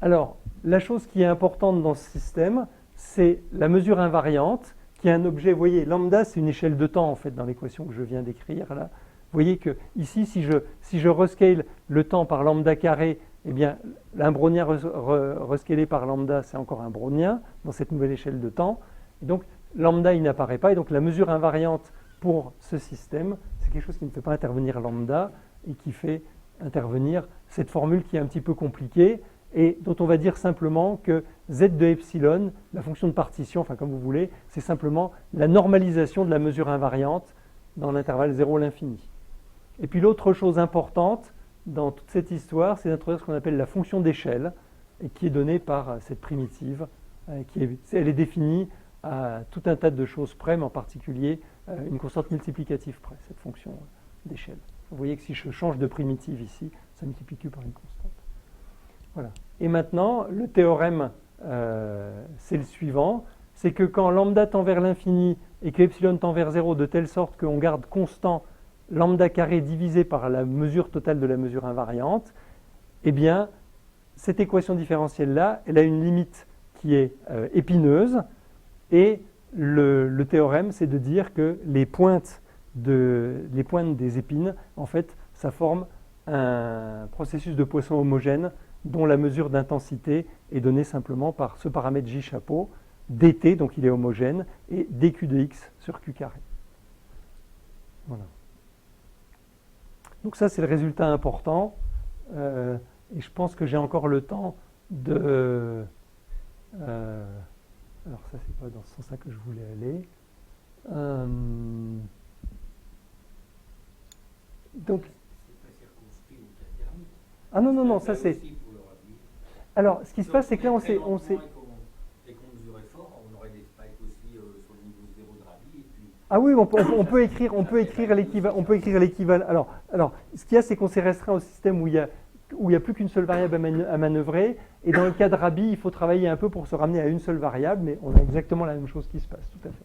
Alors, la chose qui est importante dans ce système, c'est la mesure invariante, qui est un objet, vous voyez, lambda, c'est une échelle de temps, en fait, dans l'équation que je viens d'écrire, là. Vous voyez que ici, si je rescale le temps par lambda carré, eh bien, un brownien rescalé par lambda, c'est encore un brownien dans cette nouvelle échelle de temps. Et donc, lambda, il n'apparaît pas. Et donc, la mesure invariante pour ce système, c'est quelque chose qui ne fait pas intervenir lambda et qui fait intervenir cette formule qui est un petit peu compliquée et dont on va dire simplement que z de epsilon, la fonction de partition, enfin comme vous voulez, c'est simplement la normalisation de la mesure invariante dans l'intervalle 0 à l'infini. Et puis l'autre chose importante dans toute cette histoire, c'est d'introduire ce qu'on appelle la fonction d'échelle, et qui est donnée par cette primitive, elle est définie à tout un tas de choses près, mais en particulier une constante multiplicative près, cette fonction d'échelle. Vous voyez que si je change de primitive ici, ça multiplie Q par une constante. Voilà. Et maintenant, le théorème, c'est le suivant, c'est que quand lambda tend vers l'infini et que epsilon tend vers 0, de telle sorte qu'on garde constant lambda carré divisé par la mesure totale de la mesure invariante, eh bien, cette équation différentielle-là, elle a une limite qui est épineuse, et le théorème, c'est de dire que les pointes des épines, en fait, ça forme un processus de Poisson homogène dont la mesure d'intensité est donnée simplement par ce paramètre J chapeau, dt, donc il est homogène, et dq de x sur q carré. Voilà. Donc ça, c'est le résultat important. Et je pense que j'ai encore le temps de... alors ça, c'est pas dans ce sens-là que je voulais aller. Donc... Ah non, non, non, ça c'est... Alors, ce qui se passe, c'est que là, on s'est... Et qu'on mesurait fort, on aurait des spikes aussi sur le niveau 0 de Rabi. Et puis... Ah oui, on peut écrire l'équivalent. Alors, ce qu'il y a, c'est qu'on s'est restreint au système où il y a plus qu'une seule variable à manœuvrer. Et dans le cas de Rabi, il faut travailler un peu pour se ramener à une seule variable, mais on a exactement la même chose qui se passe, tout à fait.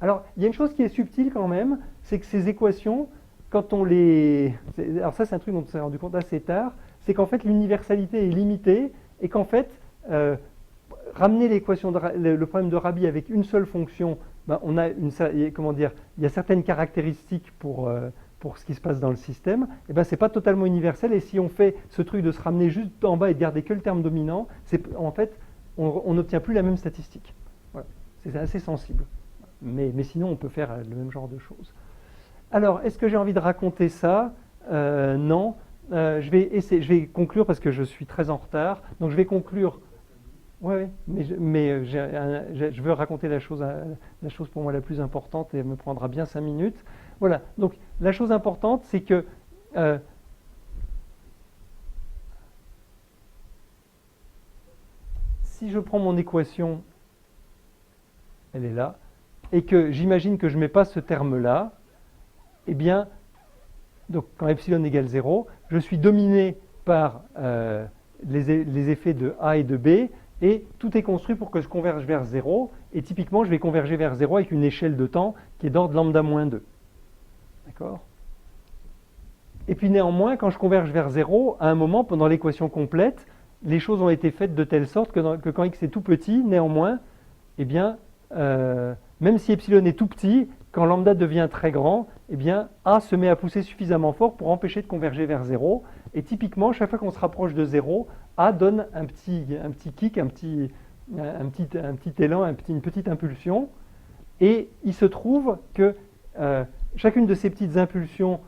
Alors, il y a une chose qui est subtile quand même, c'est que ces équations, quand on les... Alors ça, c'est un truc dont on s'est rendu compte assez tard, c'est qu'en fait, l'universalité est limitée et qu'en fait, ramener l'équation le problème de Rabi avec une seule fonction, ben, on a comment dire, il y a certaines caractéristiques pour ce qui se passe dans le système, et ben, ce n'est pas totalement universel. Et si on fait ce truc de se ramener juste en bas et de garder que le terme dominant, en fait, on n'obtient plus la même statistique. Voilà. C'est assez sensible. Mais sinon, on peut faire le même genre de choses. Alors, est-ce que j'ai envie de raconter ça? Non. Je vais conclure parce que je suis très en retard. Donc, je vais conclure. Oui, mais je veux raconter la chose pour moi la plus importante et elle me prendra bien 5 minutes. Voilà. Donc, la chose importante, c'est que si je prends mon équation, elle est là, et que j'imagine que je ne mets pas ce terme-là, eh bien, donc quand epsilon égale 0, je suis dominé par les effets de A et de B, et tout est construit pour que je converge vers 0, et typiquement, je vais converger vers 0 avec une échelle de temps qui est d'ordre lambda moins 2. D'accord? Et puis néanmoins, quand je converge vers 0, à un moment, pendant l'équation complète, les choses ont été faites de telle sorte que quand x est tout petit, néanmoins, eh bien, même si epsilon est tout petit, quand lambda devient très grand, eh bien, A se met à pousser suffisamment fort pour empêcher de converger vers 0. Et typiquement, chaque fois qu'on se rapproche de 0, A donne un petit kick, un petit élan, une petite impulsion. Et il se trouve que chacune de ces petites impulsions,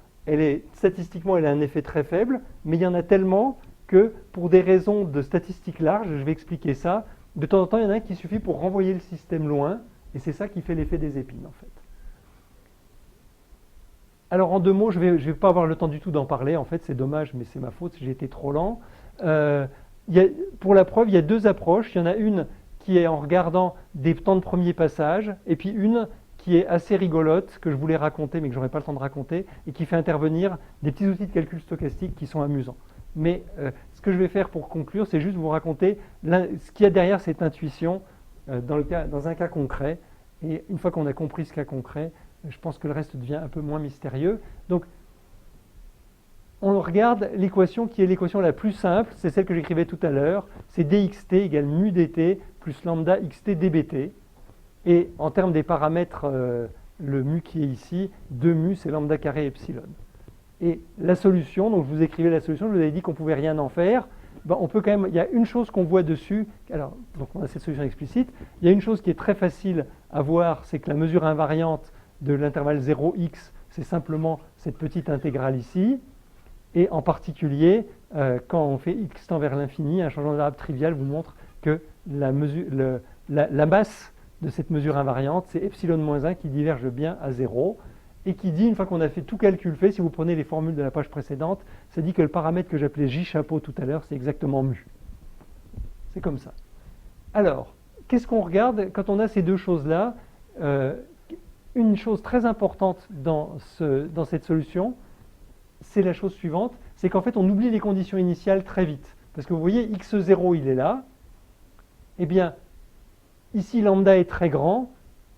statistiquement, elle a un effet très faible, mais il y en a tellement que pour des raisons de statistiques larges, je vais expliquer ça, de temps en temps, il y en a un qui suffit pour renvoyer le système loin, et c'est ça qui fait l'effet des épines, en fait. Alors, en 2 mots, je vais pas avoir le temps du tout d'en parler, en fait, c'est dommage, mais c'est ma faute, j'ai été trop lent. Pour la preuve, il y a 2 approches. Il y en a une qui est en regardant des temps de premier passage, et puis une qui est assez rigolote, que je voulais raconter, mais que je n'aurai pas le temps de raconter, et qui fait intervenir des petits outils de calcul stochastique qui sont amusants. Mais ce que je vais faire pour conclure, c'est juste vous raconter ce qu'il y a derrière cette intuition dans un cas concret. Et une fois qu'on a compris ce cas concret, je pense que le reste devient un peu moins mystérieux. Donc, on regarde l'équation qui est l'équation la plus simple, c'est celle que j'écrivais tout à l'heure, c'est dxt égale mu dt plus lambda xt dbt. Et en termes des paramètres, le mu qui est ici, 2 mu, c'est lambda carré epsilon. Et la solution, donc je vous écrivais la solution, je vous avais dit qu'on ne pouvait rien en faire. Ben, on peut quand même, il y a une chose qu'on voit dessus, alors, donc on a cette solution explicite, il y a une chose qui est très facile à voir, c'est que la mesure invariante de l'intervalle 0x, c'est simplement cette petite intégrale ici. Et en particulier, quand on fait x tend vers l'infini, un changement de variable trivial vous montre que la masse de cette mesure invariante, c'est epsilon moins 1 qui diverge bien à 0. Et qui dit, une fois qu'on a fait tout calcul fait, si vous prenez les formules de la page précédente, ça dit que le paramètre que j'appelais J chapeau tout à l'heure, c'est exactement mu. C'est comme ça. Alors, qu'est-ce qu'on regarde quand on a ces deux choses-là? Une chose très importante dans cette solution, c'est la chose suivante, c'est qu'en fait, on oublie les conditions initiales très vite. Parce que vous voyez, x0, il est là. Eh bien, ici, lambda est très grand.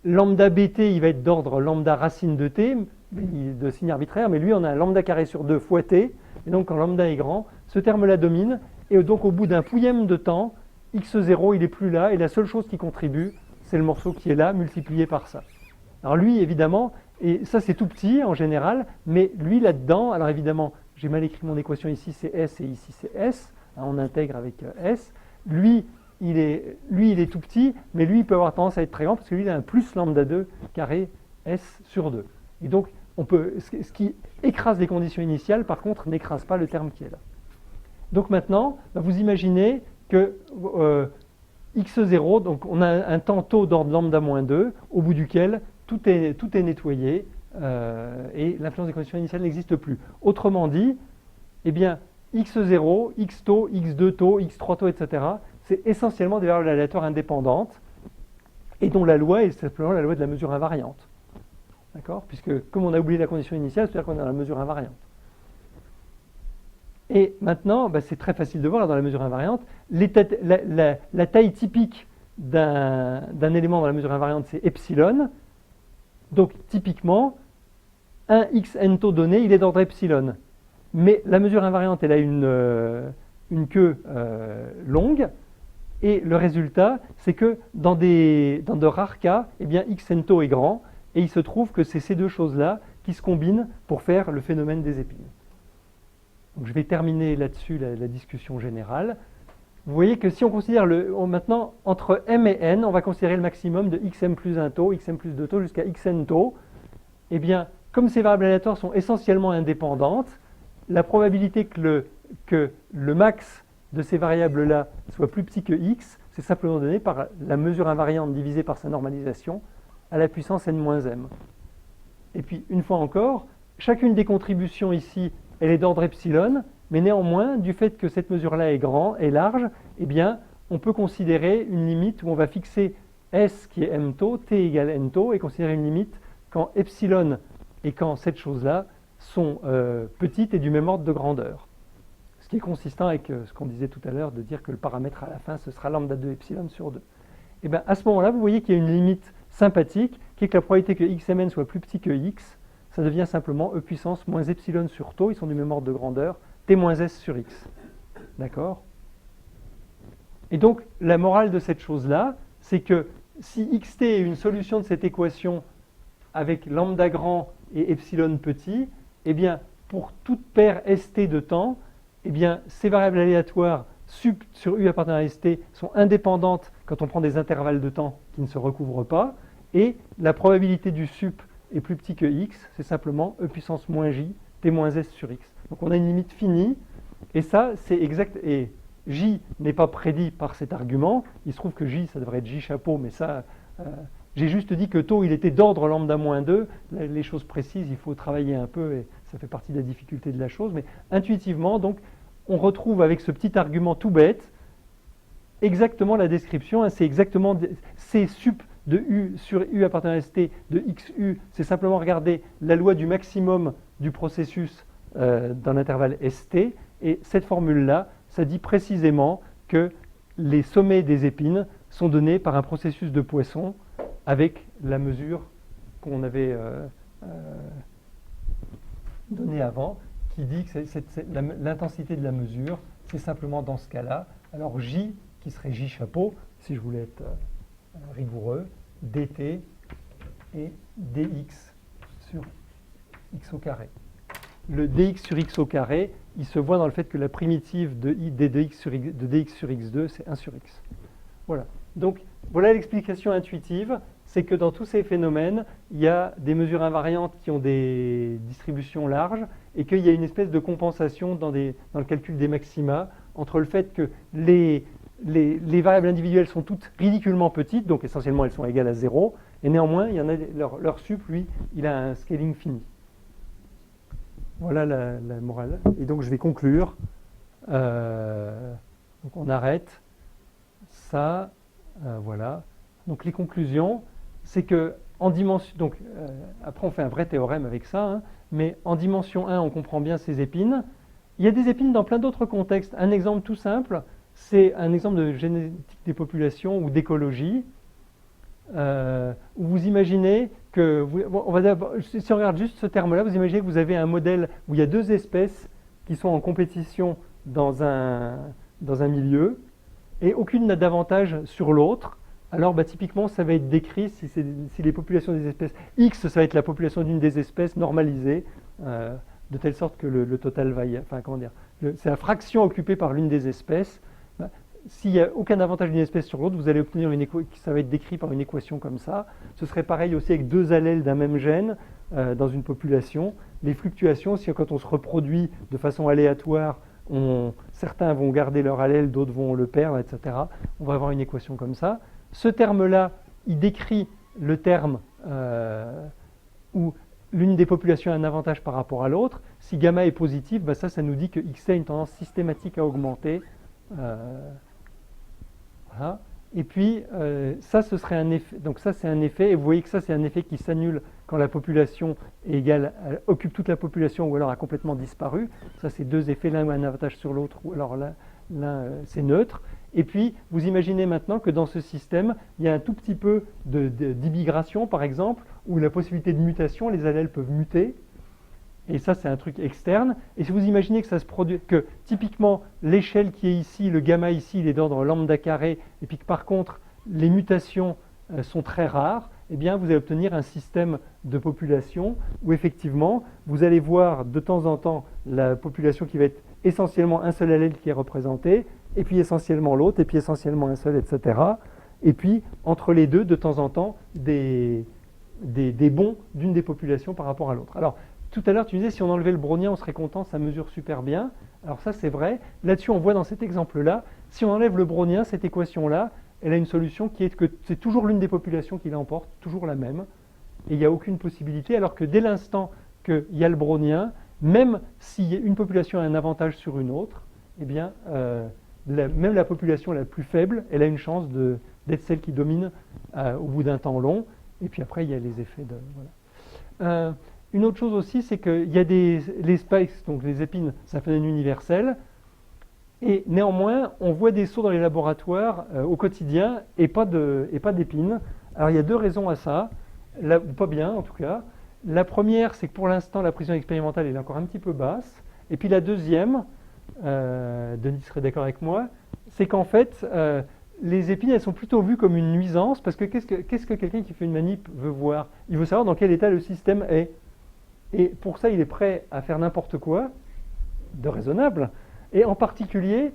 Lambda bt, il va être d'ordre lambda racine de t, de signe arbitraire, mais lui, on a un lambda carré sur 2 fois t, et donc quand lambda est grand, ce terme-là domine, et donc au bout d'un pouillème de temps, x0, il n'est plus là, et la seule chose qui contribue, c'est le morceau qui est là, multiplié par ça. Alors lui, évidemment, et ça c'est tout petit en général, mais lui là-dedans, alors évidemment, j'ai mal écrit mon équation ici, c'est s, et ici c'est s, hein, on intègre avec s, lui, il est tout petit, mais lui, il peut avoir tendance à être très grand, parce que lui, il a un plus lambda 2 carré S sur 2. Et donc, ce qui écrase les conditions initiales, par contre, n'écrase pas le terme qui est là. Donc maintenant, vous imaginez que x0, donc on a un temps taux d'ordre lambda moins 2, au bout duquel tout est nettoyé, et l'influence des conditions initiales n'existe plus. Autrement dit, eh bien, x0, x taux, x2 taux, x3 taux, etc., c'est essentiellement des variables aléatoires indépendantes et dont la loi est simplement la loi de la mesure invariante. D'accord? Puisque comme on a oublié la condition initiale, c'est-à-dire qu'on a la mesure invariante. Et maintenant, c'est très facile de voir là, dans la mesure invariante, la taille typique d'un élément dans la mesure invariante, c'est epsilon. Donc typiquement, un xnto donné, il est d'ordre epsilon. Mais la mesure invariante, elle a une queue longue, et le résultat, c'est que dans de rares cas, eh bien, xnto est grand, et il se trouve que c'est ces deux choses-là qui se combinent pour faire le phénomène des épines. Donc, je vais terminer là-dessus la discussion générale. Vous voyez que si on considère maintenant, entre m et n, on va considérer le maximum de xm plus 1 taux, xm plus 2 taux jusqu'à xn taux. Eh bien, comme ces variables aléatoires sont essentiellement indépendantes, la probabilité que le max de ces variables-là soit plus petit que x, c'est simplement donné par la mesure invariante divisée par sa normalisation à la puissance n-m. Et puis, une fois encore, chacune des contributions ici, elle est d'ordre epsilon, mais néanmoins, du fait que cette mesure-là est large, eh bien, on peut considérer une limite où on va fixer S qui est m taux, t égale n taux, et considérer une limite quand epsilon et quand cette chose-là sont petites et du même ordre de grandeur. Ce qui est consistant avec ce qu'on disait tout à l'heure, de dire que le paramètre à la fin, ce sera lambda 2 epsilon sur 2. Et bien, à ce moment-là, vous voyez qu'il y a une limite sympathique, qui est que la probabilité que xmn soit plus petit que x, ça devient simplement e puissance moins epsilon sur taux, ils sont du même ordre de grandeur, t moins s sur x. D'accord? Et donc, la morale de cette chose-là, c'est que si xt est une solution de cette équation avec lambda grand et epsilon petit, eh bien, pour toute paire st de temps, eh bien, ces variables aléatoires sup sur u appartenant à st sont indépendantes quand on prend des intervalles de temps qui ne se recouvrent pas, et la probabilité du sup est plus petit que x, c'est simplement e puissance moins j, t moins s sur x. Donc on a une limite finie, et ça, c'est exact. Et j n'est pas prédit par cet argument. Il se trouve que j, ça devrait être j chapeau, mais ça, j'ai juste dit que taux, il était d'ordre lambda moins 2. Les choses précises, il faut travailler un peu, et ça fait partie de la difficulté de la chose. Mais intuitivement, donc, on retrouve avec ce petit argument tout bête exactement la description. C'est exactement c sup de u sur u appartenant à st de xu. C'est simplement regarder la loi du maximum du processus dans l'intervalle st. Et cette formule-là, ça dit précisément que les sommets des épines sont donnés par un processus de Poisson avec la mesure qu'on avait donnée avant, qui dit que l'intensité de la mesure, c'est simplement dans ce cas-là. Alors J, qui serait J chapeau, si je voulais être rigoureux, dt et dx sur x au carré. Le dx sur x au carré, il se voit dans le fait que la primitive de dx sur x2, c'est 1 sur x. Voilà. Donc, voilà l'explication intuitive, c'est que dans tous ces phénomènes, il y a des mesures invariantes qui ont des distributions larges et qu'il y a une espèce de compensation dans le calcul des maxima entre le fait que les variables individuelles sont toutes ridiculement petites, donc essentiellement elles sont égales à 0, et néanmoins, il y en a leur sup, lui, il a un scaling fini. Voilà la morale. Et donc je vais conclure. Donc on arrête ça. Voilà. Donc les conclusions, c'est que en dimension. Donc après on fait un vrai théorème avec ça, hein, mais en dimension 1, on comprend bien ces épines. Il y a des épines dans plein d'autres contextes. Un exemple tout simple, c'est un exemple de génétique des populations ou d'écologie. Où vous imaginez que, si on regarde juste ce terme-là, vous imaginez que vous avez un modèle où il y a deux espèces qui sont en compétition dans un milieu, et aucune n'a d'avantage sur l'autre. Alors typiquement, ça va être décrit si les populations des espèces X, ça va être la population d'une des espèces normalisée, de telle sorte que le total va enfin comment dire, c'est la fraction occupée par l'une des espèces. S'il n'y a aucun avantage d'une espèce sur l'autre, vous allez obtenir ça va être décrit par une équation comme ça. Ce serait pareil aussi avec deux allèles d'un même gène dans une population. Les fluctuations, quand on se reproduit de façon aléatoire, certains vont garder leur allèle, d'autres vont le perdre, etc. On va avoir une équation comme ça. Ce terme-là, il décrit le terme où l'une des populations a un avantage par rapport à l'autre. Si gamma est positif, ça nous dit que X a une tendance systématique à augmenter. Voilà. Et puis, ça, ce serait un effet. Donc ça, c'est un effet. Et vous voyez que ça, c'est un effet qui s'annule quand la population est égale, occupe toute la population ou alors a complètement disparu. Ça, c'est deux effets. L'un a un avantage sur l'autre, ou alors l'un c'est neutre. Et puis, vous imaginez maintenant que dans ce système, il y a un tout petit peu d'immigration, par exemple, où la possibilité de mutation, les allèles peuvent muter. Et ça, c'est un truc externe. Et si vous imaginez que ça se produit, que typiquement l'échelle qui est ici, le gamma ici, il est d'ordre lambda carré, et puis que par contre les mutations sont très rares, eh bien vous allez obtenir un système de population où effectivement vous allez voir de temps en temps la population qui va être essentiellement un seul allèle qui est représenté, et puis essentiellement l'autre, et puis essentiellement un seul, etc. Et puis entre les deux, de temps en temps, des bonds d'une des populations par rapport à l'autre. Alors, tout à l'heure, tu disais, si on enlevait le brownien, on serait content, ça mesure super bien. Alors ça, c'est vrai. Là-dessus, on voit dans cet exemple-là, si on enlève le brownien, cette équation-là, elle a une solution qui est que c'est toujours l'une des populations qui l'emporte, toujours la même, et il n'y a aucune possibilité, alors que dès l'instant qu'il y a le brownien, même si une population a un avantage sur une autre, eh bien, même la population la plus faible, elle a une chance d'être celle qui domine au bout d'un temps long, et puis après, il y a les effets de... Voilà. Une autre chose aussi, c'est qu'il y a les spikes, donc les épines, c'est un phénomène universel, et néanmoins, on voit des sauts dans les laboratoires au quotidien et pas d'épines. Alors il y a deux raisons à ça, pas bien en tout cas. La première, c'est que pour l'instant, la pression expérimentale est encore un petit peu basse. Et puis la deuxième, Denis serait d'accord avec moi, c'est qu'en fait, les épines, elles sont plutôt vues comme une nuisance, parce que qu'est-ce que quelqu'un qui fait une manip veut voir? Il veut savoir dans quel état le système est. Et pour ça, il est prêt à faire n'importe quoi de raisonnable. Et en particulier,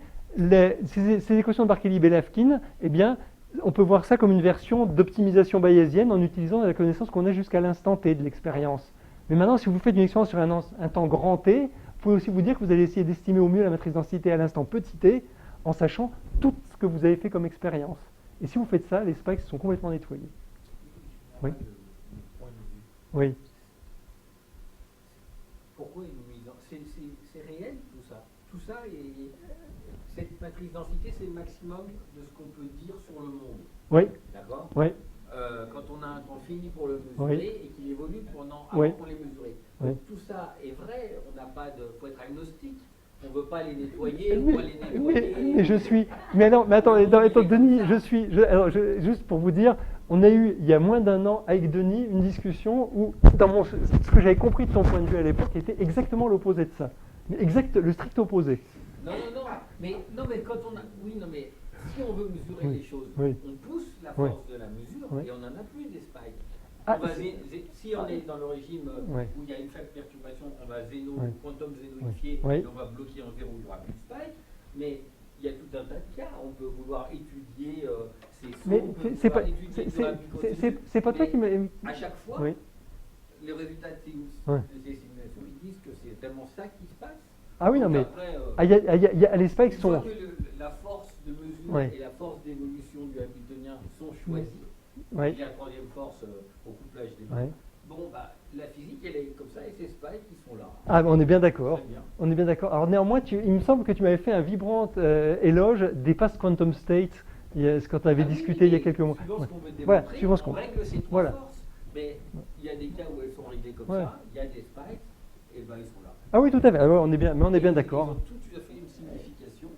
ces équations de Barkely-Bellavkin, eh bien, on peut voir ça comme une version d'optimisation bayésienne en utilisant la connaissance qu'on a jusqu'à l'instant t de l'expérience. Mais maintenant, si vous faites une expérience sur un temps grand t, vous pouvez aussi vous dire que vous allez essayer d'estimer au mieux la matrice densité à l'instant petit t, en sachant tout ce que vous avez fait comme expérience. Et si vous faites ça, les spikes sont complètement nettoyés. Oui. Oui. Pourquoi une nuisance? C'est réel tout ça. Tout ça, et cette matrice densité, c'est le maximum de ce qu'on peut dire sur le monde. Oui. D'accord? Oui. Quand on a un temps fini pour le mesurer et qu'il évolue avant qu'on les mesure. Oui. Donc tout ça est vrai, on n'a pas de... faut être agnostique. On ne veut pas les nettoyer, on Mais, va les nettoyer. mais je suis... Mais attends, Denis, juste pour vous dire, on a eu, il y a moins d'un an, avec Denis, une discussion où, ce que j'avais compris de ton point de vue à l'époque, était exactement l'opposé de ça. Le strict opposé. Non, mais quand on a... Oui, non, mais si on veut mesurer les choses, on pousse la force de la mesure et on n'en a plus des spikes. Si on est dans le régime où il y a une faible perturbation, on va quantum zénoifier et on va bloquer en zéro, il n'y aura plus de spike. Mais il y a tout un tas de cas. On peut vouloir étudier ces sauts, mais on peut vouloir étudier c'est pas toi qui m'a... À chaque fois, les résultats de ces simulations, ils disent que c'est tellement ça qui se passe. Ah oui, non, mais après, les spikes sont... La force de mesure et la force d'évolution du Hamiltonien sont choisies. Il y a la troisième force au couplage des deux. Bon, la physique, elle est comme ça, et ces spikes qui sont là. Ah, on est bien d'accord. On est bien d'accord. Alors néanmoins, il me semble que tu m'avais fait un vibrant éloge des past quantum states quand on avait discuté il y a quelques mois. Suivant ce qu'on veut démontrer, voilà, suivant ce qu'on... on règle ces trois forces. Mais il y a des cas où elles sont réglées comme ça, il y a des spikes, et ben ils sont là. Ah oui, tout à fait. Alors, on est bien d'accord. Ils ont tout à fait une signification.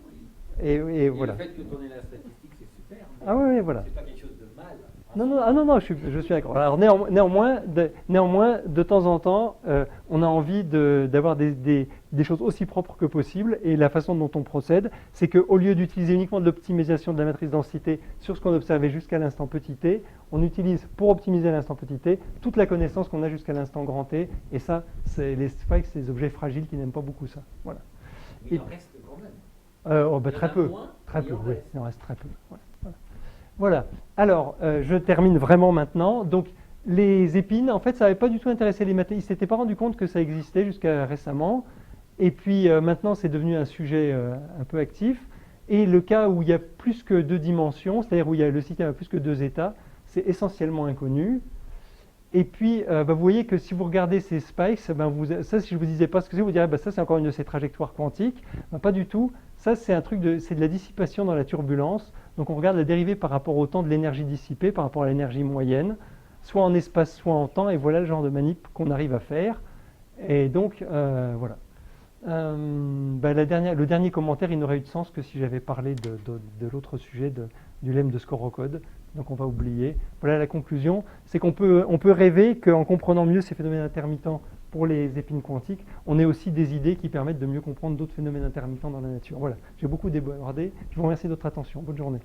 Et voilà. Le fait que tu en aies la statistique, c'est super. Ah oui, voilà. C'est pas quelque chose de mal. Non, je suis d'accord. Alors néanmoins, de temps en temps, on a envie d'avoir des choses aussi propres que possible, et la façon dont on procède, c'est qu'au lieu d'utiliser uniquement de l'optimisation de la matrice densité sur ce qu'on observait jusqu'à l'instant petit t, on utilise pour optimiser l'instant petit t toute la connaissance qu'on a jusqu'à l'instant grand t, et ça, les spikes, c'est des objets fragiles qui n'aiment pas beaucoup ça. Voilà. Mais il en reste quand même. Très peu. Très peu, oui. Il en reste très peu. Voilà. Alors, je termine vraiment maintenant. Donc, les épines, en fait, ça n'avait pas du tout intéressé les mathématiciens. Ils ne s'étaient pas rendu compte que ça existait jusqu'à récemment. Et puis, maintenant, c'est devenu un sujet un peu actif. Et le cas où il y a plus que deux dimensions, c'est-à-dire où le système a plus que deux états, c'est essentiellement inconnu. Et puis, vous voyez que si vous regardez ces spikes, ça, si je ne vous disais pas ce que c'est, vous direz, ça, c'est encore une de ces trajectoires quantiques. Pas du tout. Ça, c'est c'est de la dissipation dans la turbulence. Donc on regarde la dérivée par rapport au temps de l'énergie dissipée, par rapport à l'énergie moyenne, soit en espace, soit en temps, et voilà le genre de manip qu'on arrive à faire. Et donc, voilà. Le dernier commentaire, il n'aurait eu de sens que si j'avais parlé de l'autre sujet, du lemme de Skorokhod. Donc on va oublier. Voilà la conclusion, c'est qu'on peut rêver qu'en comprenant mieux ces phénomènes intermittents pour les épines quantiques, on ait aussi des idées qui permettent de mieux comprendre d'autres phénomènes intermittents dans la nature. Voilà, j'ai beaucoup débordé. Je vous remercie de votre attention. Bonne journée.